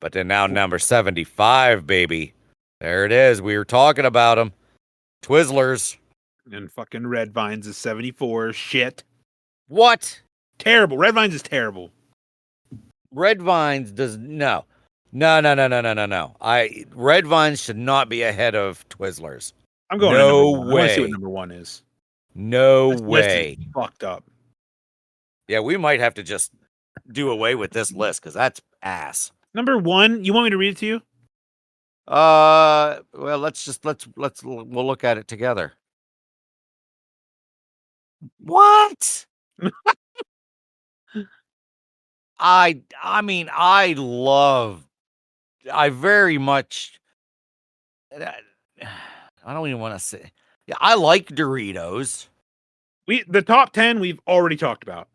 Speaker 2: but then now number 75, baby. There it is. We were talking about them. Twizzlers.
Speaker 1: And fucking Red Vines is 74. Shit.
Speaker 2: What?
Speaker 1: Terrible. Red Vines is terrible.
Speaker 2: Red Vines does no. Red Vines should not be ahead of Twizzlers.
Speaker 1: I'm going
Speaker 2: no
Speaker 1: to number 1.
Speaker 2: way.
Speaker 1: I want to see what number 1 is.
Speaker 2: No
Speaker 1: this
Speaker 2: way.
Speaker 1: List is fucked up.
Speaker 2: Yeah, we might have to just do away with this list because that's ass.
Speaker 1: Number 1, you want me to read it to you?
Speaker 2: Well, we'll look at it together. What? I very much I don't even want to say. Yeah, I like Doritos.
Speaker 1: The top 10 we've already talked about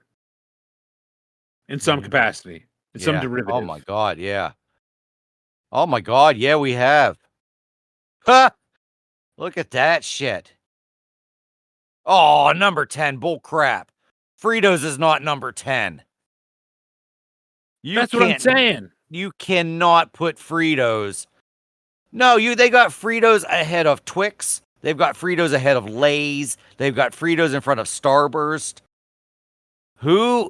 Speaker 1: in some capacity, in some derivative.
Speaker 2: Oh my god, yeah. Oh my god, yeah, we have. Ha! Look at that shit. Oh, number 10, bull crap. Fritos is not number 10.
Speaker 1: That's what I'm saying.
Speaker 2: You cannot put Fritos. No, they got Fritos ahead of Twix. They've got Fritos ahead of Lay's. They've got Fritos in front of Starburst. Who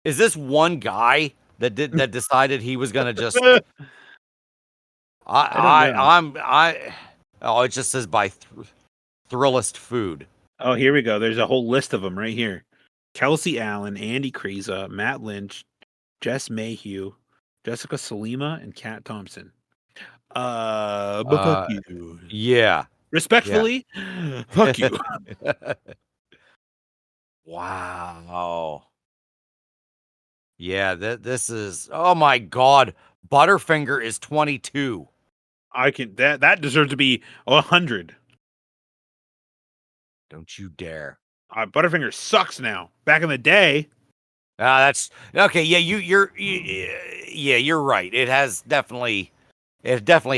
Speaker 2: is this one guy that decided he was gonna just? It just says by Thrillist Food.
Speaker 1: Oh, here we go. There's a whole list of them right here. Kelsey Allen, Andy Kreza, Matt Lynch, Jess Mayhew, Jessica Salima, and Kat Thompson. But fuck you.
Speaker 2: Yeah.
Speaker 1: Respectfully, fuck you.
Speaker 2: Wow. Yeah, this is. Oh my god, Butterfinger is 22.
Speaker 1: That deserves to be 100.
Speaker 2: Don't you dare.
Speaker 1: Butterfinger sucks now. Back in the day.
Speaker 2: That's okay. Yeah, you're right. It definitely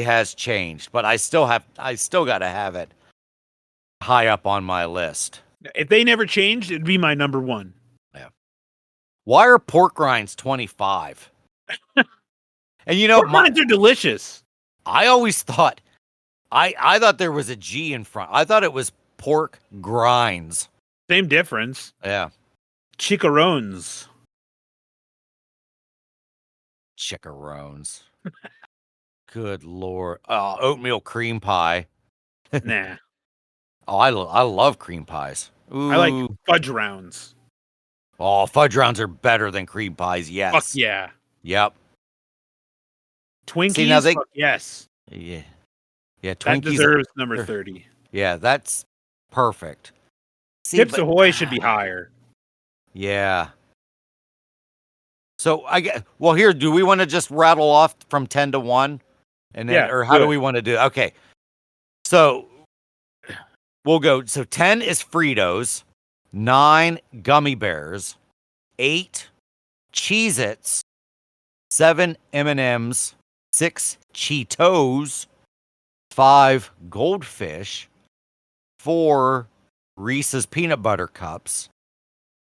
Speaker 2: has changed, but I still got to have it high up on my list.
Speaker 1: If they never changed, it'd be my number 1.
Speaker 2: Yeah. Why are pork rinds 25? And
Speaker 1: pork rinds are delicious.
Speaker 2: I always thought I thought there was a G in front. I thought it was pork grinds.
Speaker 1: Same difference.
Speaker 2: Yeah.
Speaker 1: Chicharrones.
Speaker 2: Good lord. Oatmeal cream pie.
Speaker 1: Nah.
Speaker 2: Oh, I love cream pies. Ooh.
Speaker 1: I like fudge rounds.
Speaker 2: Oh, fudge rounds are better than cream pies. Yes.
Speaker 1: Fuck yeah.
Speaker 2: Yep.
Speaker 1: Twinkies. See, now fuck yes.
Speaker 2: Yeah. Yeah. Twinkies
Speaker 1: that deserves number 30.
Speaker 2: Yeah, that's perfect. See,
Speaker 1: Chips Ahoy should be higher.
Speaker 2: Yeah. So here, do we want to just rattle off from 10 to 1? And then or how do we want to do? Okay. So we'll go. So 10 is Fritos, 9 gummy bears, 8 Cheez-Its, 7 M&Ms, 6 Cheetos, 5 Goldfish, 4 Reese's Peanut Butter Cups,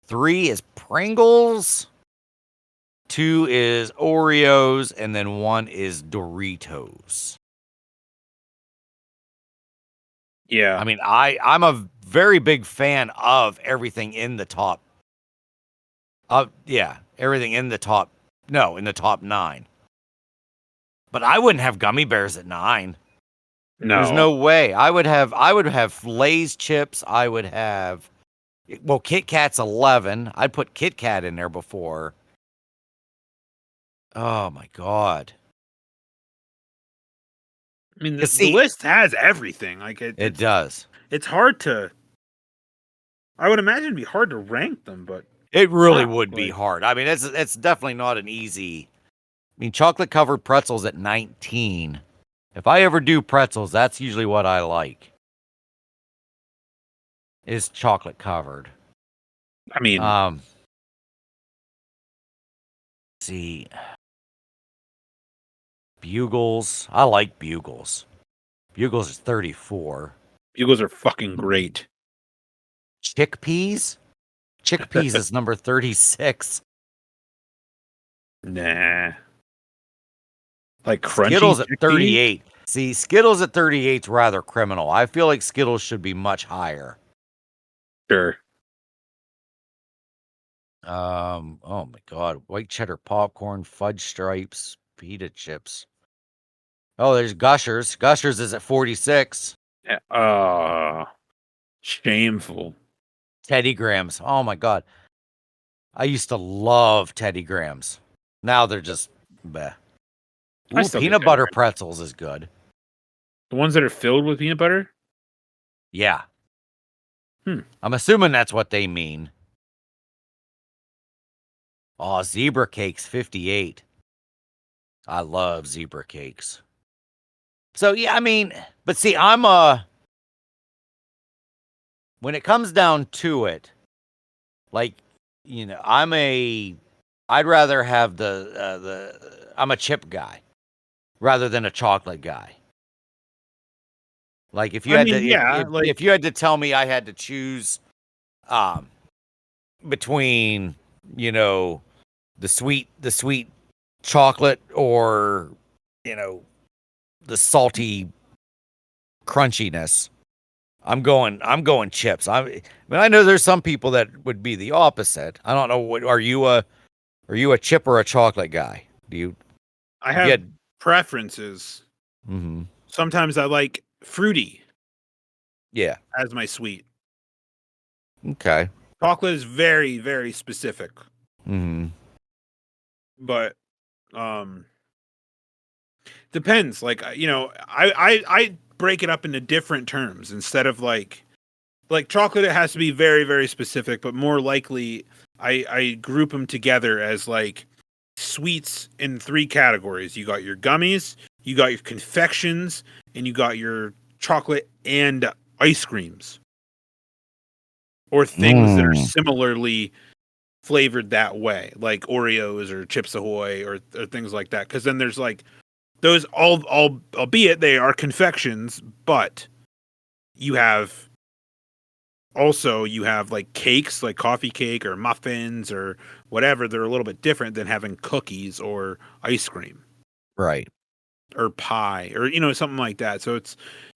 Speaker 2: 3 is Pringles, 2 is Oreos, and then 1 is Doritos.
Speaker 1: Yeah.
Speaker 2: I mean, I'm a very big fan of everything in the top. Everything in the top. No, in the top 9. But I wouldn't have gummy bears at 9.
Speaker 1: No.
Speaker 2: There's no way. I would have Lay's chips. I would have, well, Kit Kat's 11. I'd put Kit Kat in there before. Oh my God.
Speaker 1: I mean, the list has everything. Like
Speaker 2: it does.
Speaker 1: It's hard to. I would imagine it'd be hard to rank them, but
Speaker 2: it really would be hard. I mean, it's definitely not an easy. I mean, chocolate covered pretzels at 19. If I ever do pretzels, that's usually what I like. Is chocolate covered.
Speaker 1: I mean,
Speaker 2: see. Bugles. I like Bugles. Bugles is 34.
Speaker 1: Bugles are fucking great.
Speaker 2: Chickpeas? Chickpeas is number 36.
Speaker 1: Nah. Like crunchy
Speaker 2: Skittles at
Speaker 1: chickpeas?
Speaker 2: 38. See, Skittles at 38 is rather criminal. I feel like Skittles should be much higher.
Speaker 1: Sure.
Speaker 2: Oh my God. White cheddar popcorn, fudge stripes, pita chips. Oh, there's Gushers. Gushers is at 46.
Speaker 1: Shameful.
Speaker 2: Teddy Grahams. Oh my God. I used to love Teddy Grahams. Now they're just bleh. Ooh, peanut butter pretzels is good.
Speaker 1: The ones that are filled with peanut butter?
Speaker 2: Yeah. I'm assuming that's what they mean. Oh, zebra cakes, 58. I love zebra cakes. So, yeah, I mean, but see, when it comes down to it, like, you know, I'd rather have I'm a chip guy rather than a chocolate guy. Like if you if you had to tell me I had to choose between, you know, the sweet chocolate or, you know, the salty crunchiness, I'm going chips. I mean, I know there's some people that would be the opposite. I don't know what are you a chip or a chocolate guy?
Speaker 1: I have preferences.
Speaker 2: Mm-hmm.
Speaker 1: Sometimes I like fruity.
Speaker 2: Yeah.
Speaker 1: As my sweet.
Speaker 2: Okay.
Speaker 1: Chocolate is very, very specific.
Speaker 2: Mm-hmm.
Speaker 1: But depends. Like, you know, I break it up into different terms instead of like chocolate. It has to be very, very specific, but more likely I group them together as like sweets in 3 categories. You got your gummies, you got your confections, and you got your chocolate and ice creams. Or things that are similarly flavored that way, like Oreos or Chips Ahoy or things like that. Because then there's like those albeit they are confections, but you have like cakes, like coffee cake or muffins or whatever. They're a little bit different than having cookies or ice cream,
Speaker 2: right?
Speaker 1: Or pie, or you know, something like that. So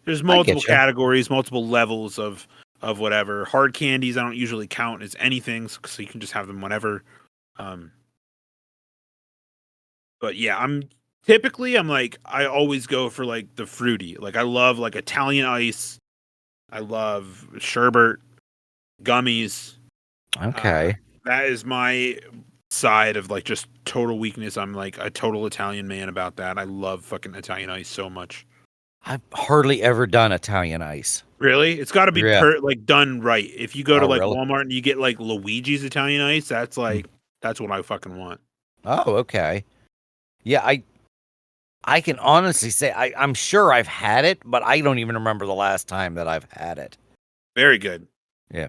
Speaker 1: there's multiple categories, multiple levels of whatever. Hard candies I don't usually count as anything, so you can just have them whenever. But yeah, I'm like I always go for like the fruity. Like I love like Italian ice. I love sherbet, gummies.
Speaker 2: Okay.
Speaker 1: That is my side of like just total weakness. I'm like a total Italian man about that. I love fucking Italian ice so much.
Speaker 2: I've hardly ever done Italian ice.
Speaker 1: Really? It's got to be like done right. If you go to like
Speaker 2: really?
Speaker 1: Walmart and you get like Luigi's Italian ice, that's like that's what I fucking want.
Speaker 2: Oh, okay. Yeah, I can honestly say I'm sure I've had it, but I don't even remember the last time that I've had it.
Speaker 1: Very good.
Speaker 2: Yeah.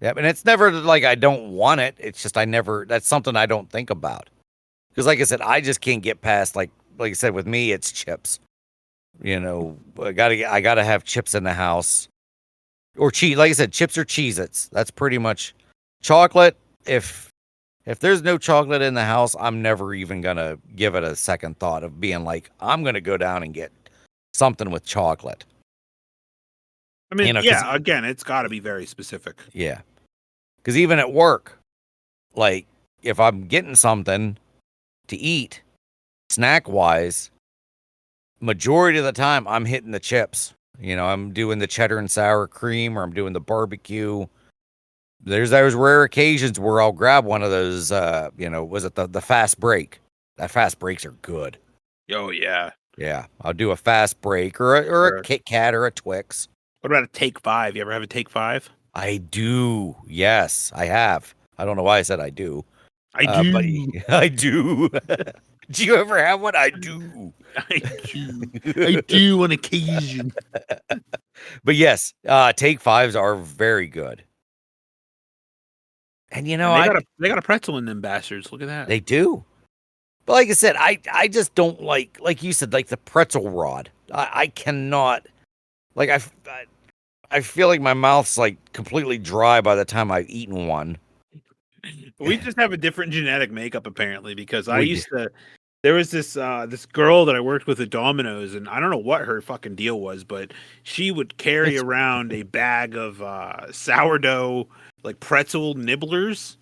Speaker 2: Yeah, and it's never like I don't want it. It's just that's something I don't think about. Because like I said, I just can't get past like I said, with me, it's chips. I gotta have chips in the house. Or cheese, like I said, chips or Cheez-Its. That's pretty much chocolate. If there's no chocolate in the house, I'm never even gonna give it a second thought of being like, I'm gonna go down and get something with chocolate.
Speaker 1: I mean, yeah, again, it's got to be very specific.
Speaker 2: Yeah. Because even at work, like if I'm getting something to eat, snack-wise, majority of the time I'm hitting the chips. I'm doing the cheddar and sour cream, or I'm doing the barbecue. There's those rare occasions where I'll grab one of those, was it the fast break? That fast breaks are good.
Speaker 1: Oh, yeah.
Speaker 2: Yeah, I'll do a fast break or a Kit Kat or a Twix.
Speaker 1: What about a Take 5? You ever have a Take 5?
Speaker 2: I do. Yes, I have. I don't know why I said I do.
Speaker 1: I do.
Speaker 2: But I do. Do you ever have one? I do.
Speaker 1: I do. I do on occasion.
Speaker 2: But yes, Take 5s are very good. And they
Speaker 1: got a pretzel in them bastards. Look at that.
Speaker 2: They do. But like I said, I just don't like you said, like the pretzel rod. I cannot, like I feel like my mouth's like completely dry by the time I've eaten one.
Speaker 1: We just have a different genetic makeup apparently, because there was this girl that I worked with at Domino's, and I don't know what her fucking deal was, but she would carry around a bag of sourdough like pretzel nibblers.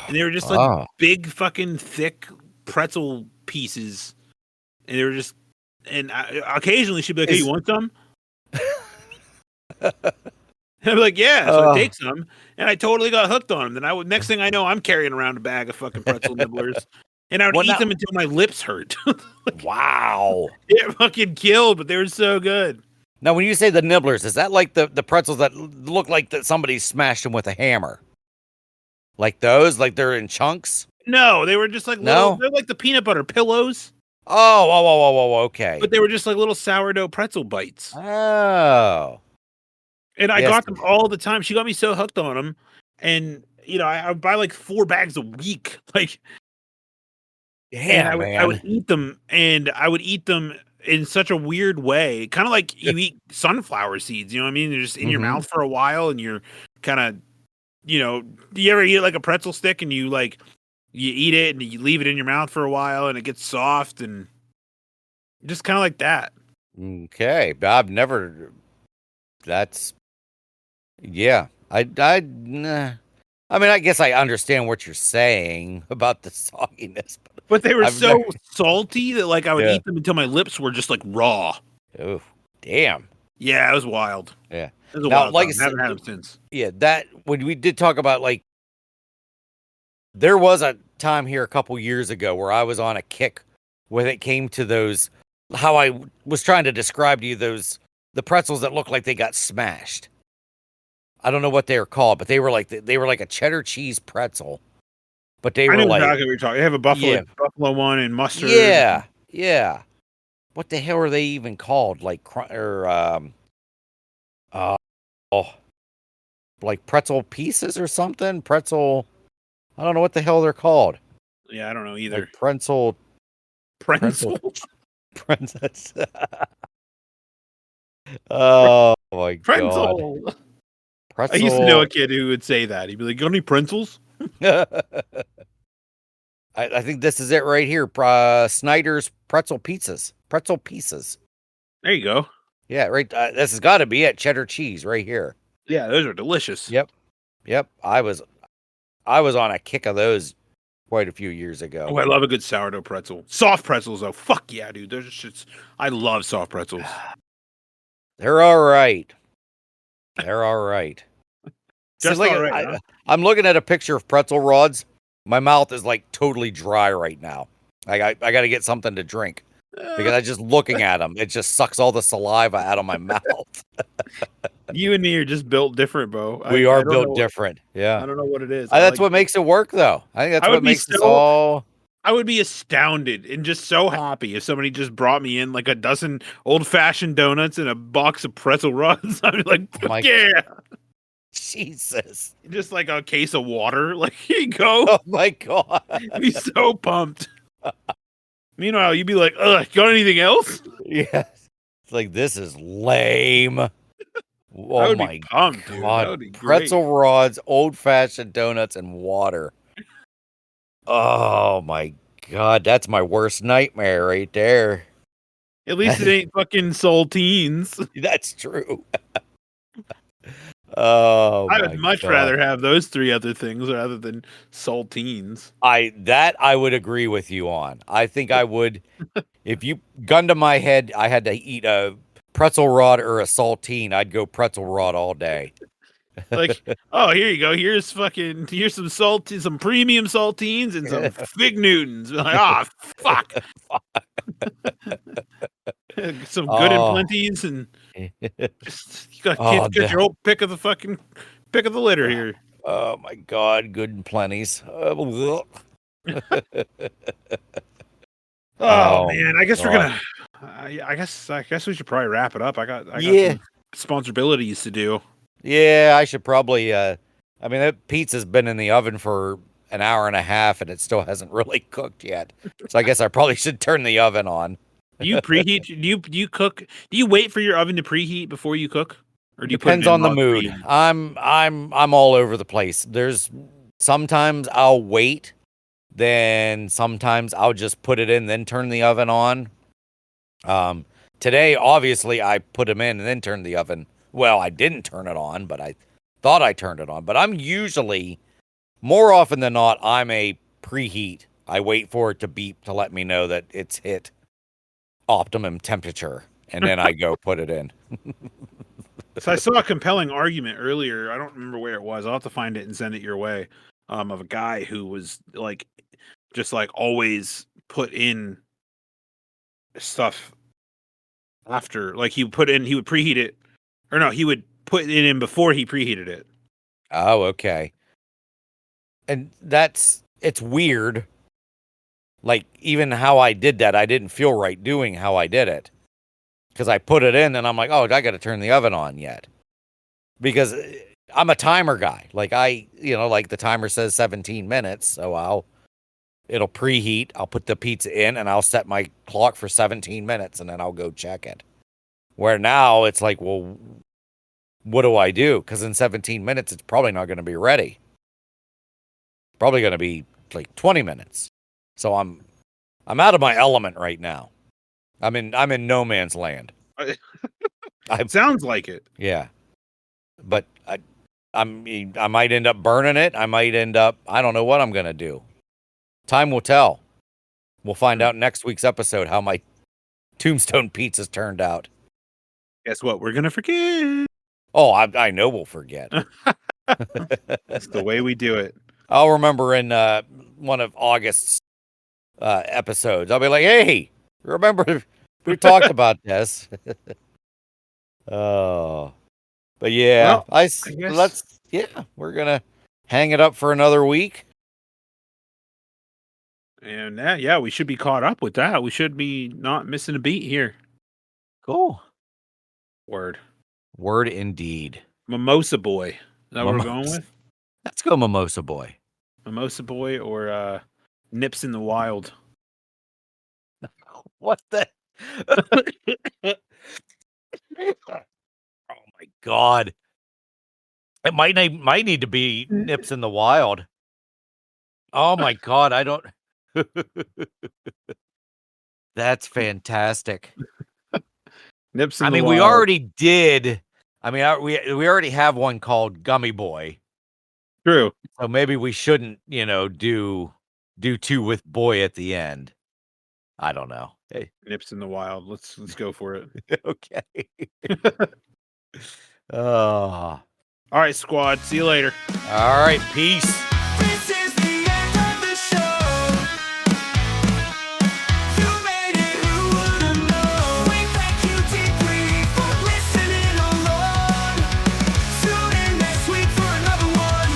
Speaker 1: And they were just like big fucking thick pretzel pieces. And they were just, and occasionally she'd be like, "Hey, you want some?" I'd be like, "Yeah." So I take some, and I totally got hooked on them. Then next thing I know, I'm carrying around a bag of fucking pretzel nibblers, and I would eat them until my lips hurt.
Speaker 2: Wow,
Speaker 1: it fucking killed, but they were so good.
Speaker 2: Now, when you say the nibblers, is that like the pretzels that look like that somebody smashed them with a hammer? Like those, like they're in chunks?
Speaker 1: No, they were just like little. They're like the peanut butter pillows.
Speaker 2: Oh, okay.
Speaker 1: But they were just like little sourdough pretzel bites.
Speaker 2: Oh.
Speaker 1: And I got them all the time. She got me so hooked on them. And, I would buy like 4 bags a week. Like,
Speaker 2: yeah,
Speaker 1: I would eat them, and I would eat them in such a weird way. Kind of like you eat sunflower seeds, you know what I mean? They're just in your mouth for a while, and you're kind of, do you ever eat like a pretzel stick and you eat it and you leave it in your mouth for a while and it gets soft, and just kind of like that.
Speaker 2: Okay. But I've never, yeah. I mean, I guess I understand what you're saying about the sogginess.
Speaker 1: But they were salty that I would eat them until my lips were just like raw.
Speaker 2: Oh, damn.
Speaker 1: Yeah, it was wild.
Speaker 2: Yeah.
Speaker 1: It was a wild time. I haven't had them since.
Speaker 2: Yeah, when we did talk about there was a time here a couple years ago where I was on a kick when it came to those, how I was trying to describe to you the pretzels that look like they got smashed. I don't know what they were called, but they were like a cheddar cheese pretzel. But they were
Speaker 1: exactly what you're talking. They have a buffalo one and mustard.
Speaker 2: Yeah, yeah. What the hell are they even called? Like pretzel pieces or something? Pretzel. I don't know what the hell they're called.
Speaker 1: Yeah, I don't know either.
Speaker 2: Like pretzel. Oh my god.
Speaker 1: Pretzel. I used to know a kid who would say that. He'd be like, "Got any pretzels?"
Speaker 2: I think this is it right here. Snyder's pretzel pieces.
Speaker 1: There you go.
Speaker 2: Yeah, right. This has got to be it. Cheddar cheese right here.
Speaker 1: Yeah, those are delicious.
Speaker 2: Yep. I was on a kick of those quite a few years ago.
Speaker 1: Oh, I love a good sourdough pretzel. Soft pretzels, though. Fuck yeah, dude. Those shits. I love soft pretzels.
Speaker 2: They're all right. They're all right.
Speaker 1: Just
Speaker 2: See,
Speaker 1: all right.
Speaker 2: I'm looking at a picture of pretzel rods. My mouth is totally dry right now. I got to get something to drink because I just looking at them, it just sucks all the saliva out of my mouth.
Speaker 1: You and me are just built different, Bo.
Speaker 2: We are built different. Yeah.
Speaker 1: I don't know what it is.
Speaker 2: That's what makes it work, though. I think that's what makes us all.
Speaker 1: I would be astounded and just so happy if somebody just brought me in a dozen old-fashioned donuts and a box of pretzel rods. I'd be like, yeah.
Speaker 2: Jesus.
Speaker 1: Just like a case of water. Like, here you go.
Speaker 2: Oh my God.
Speaker 1: Be so pumped. Meanwhile, you'd be like, ugh, got anything else?
Speaker 2: Yeah. It's like, this is lame.
Speaker 1: I
Speaker 2: Oh
Speaker 1: would
Speaker 2: my
Speaker 1: be pumped, dude. That
Speaker 2: God.
Speaker 1: would be
Speaker 2: Pretzel
Speaker 1: great.
Speaker 2: rods, old-fashioned donuts, and water. Oh my God. That's my worst nightmare right there.
Speaker 1: At least it ain't fucking saltines.
Speaker 2: That's true. Oh
Speaker 1: I
Speaker 2: my
Speaker 1: would much
Speaker 2: God.
Speaker 1: rather have those 3 other things rather than saltines.
Speaker 2: I would agree with you on. I think I would, if you gun to my head, I had to eat a pretzel rod or a saltine, I'd go pretzel rod all day.
Speaker 1: Like, oh, here you go. Here's some premium saltines and some Fig Newtons. Like, ah, fuck. Some good and plenties and just you got get your old pick of the litter here.
Speaker 2: Oh my God, good and plenties.
Speaker 1: Oh man, I guess we're gonna. I guess we should probably wrap it up. I got some responsibilities to do.
Speaker 2: Yeah, I should probably. I mean, that pizza's been in the oven for an hour and a half, and it still hasn't really cooked yet. So I guess I probably should turn the oven on.
Speaker 1: Do you preheat? Do you cook? Do you wait for your oven to preheat before you cook, or do you
Speaker 2: Depends
Speaker 1: put it in
Speaker 2: on the
Speaker 1: log
Speaker 2: mood.
Speaker 1: preheat?
Speaker 2: I'm all over the place. There's sometimes I'll wait, then sometimes I'll just put it in, then turn the oven on. Today, obviously, I put them in and then turned the oven. Well, I didn't turn it on, but I thought I turned it on. But I'm usually, more often than not, I'm a preheat. I wait for it to beep to let me know that it's hit optimum temperature, and then I go put it in.
Speaker 1: So I saw a compelling argument earlier. I don't remember where it was. I'll have to find it and send it your way. Of a guy who was like, just like always put in stuff after, like he would preheat it, or no, he would put it in before he preheated it.
Speaker 2: Oh, okay. And it's weird. Like, even how I did that, I didn't feel right doing how I did it. Because I put it in and I'm like, oh, I got to turn the oven on yet. Because I'm a timer guy. Like, like the timer says 17 minutes. So it'll preheat. I'll put the pizza in and I'll set my clock for 17 minutes and then I'll go check it. Where now it's like, well, what do I do? Because in 17 minutes, it's probably not going to be ready. Probably going to be like 20 minutes. So I'm out of my element right now. I'm in no man's land.
Speaker 1: It sounds like it.
Speaker 2: Yeah, but I might end up burning it. I don't know what I'm gonna do. Time will tell. We'll find out next week's episode how my tombstone pizzas turned out.
Speaker 1: Guess what? We're gonna forget.
Speaker 2: Oh, I know we'll forget.
Speaker 1: That's the way we do it.
Speaker 2: I'll remember in one of August's episodes. I'll be like, hey, remember we talked about this. Oh, but yeah,
Speaker 1: Well, I guess...
Speaker 2: we're gonna hang it up for another week.
Speaker 1: And we should be caught up with that. We should be not missing a beat here.
Speaker 2: Cool.
Speaker 1: Word
Speaker 2: indeed.
Speaker 1: Mimosa Boy. Is that what we're going with?
Speaker 2: Let's go Mimosa Boy.
Speaker 1: Mimosa Boy or Nips in the Wild.
Speaker 2: What the? Oh my God! It might need to be Nips in the Wild. Oh my God! I don't. That's fantastic.
Speaker 1: Nips in the Wild.
Speaker 2: We already did. We already have one called Gummy Boy.
Speaker 1: True.
Speaker 2: So maybe we shouldn't, do two with boy at the end. I don't know. Hey.
Speaker 1: Nips in the Wild. Let's go for it.
Speaker 2: Okay.
Speaker 1: All right, squad. See you later.
Speaker 2: All right. Peace.
Speaker 3: This is the end of the show. You made it, who would've known? We thank you deeply for listening along. Tune in next week for another one.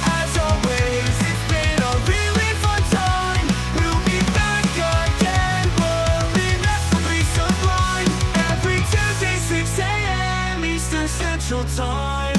Speaker 3: As always, it's been a really fun time. We'll be back again, but ineffably sublime. Every Tuesday, 6 a.m. Eastern Central Time.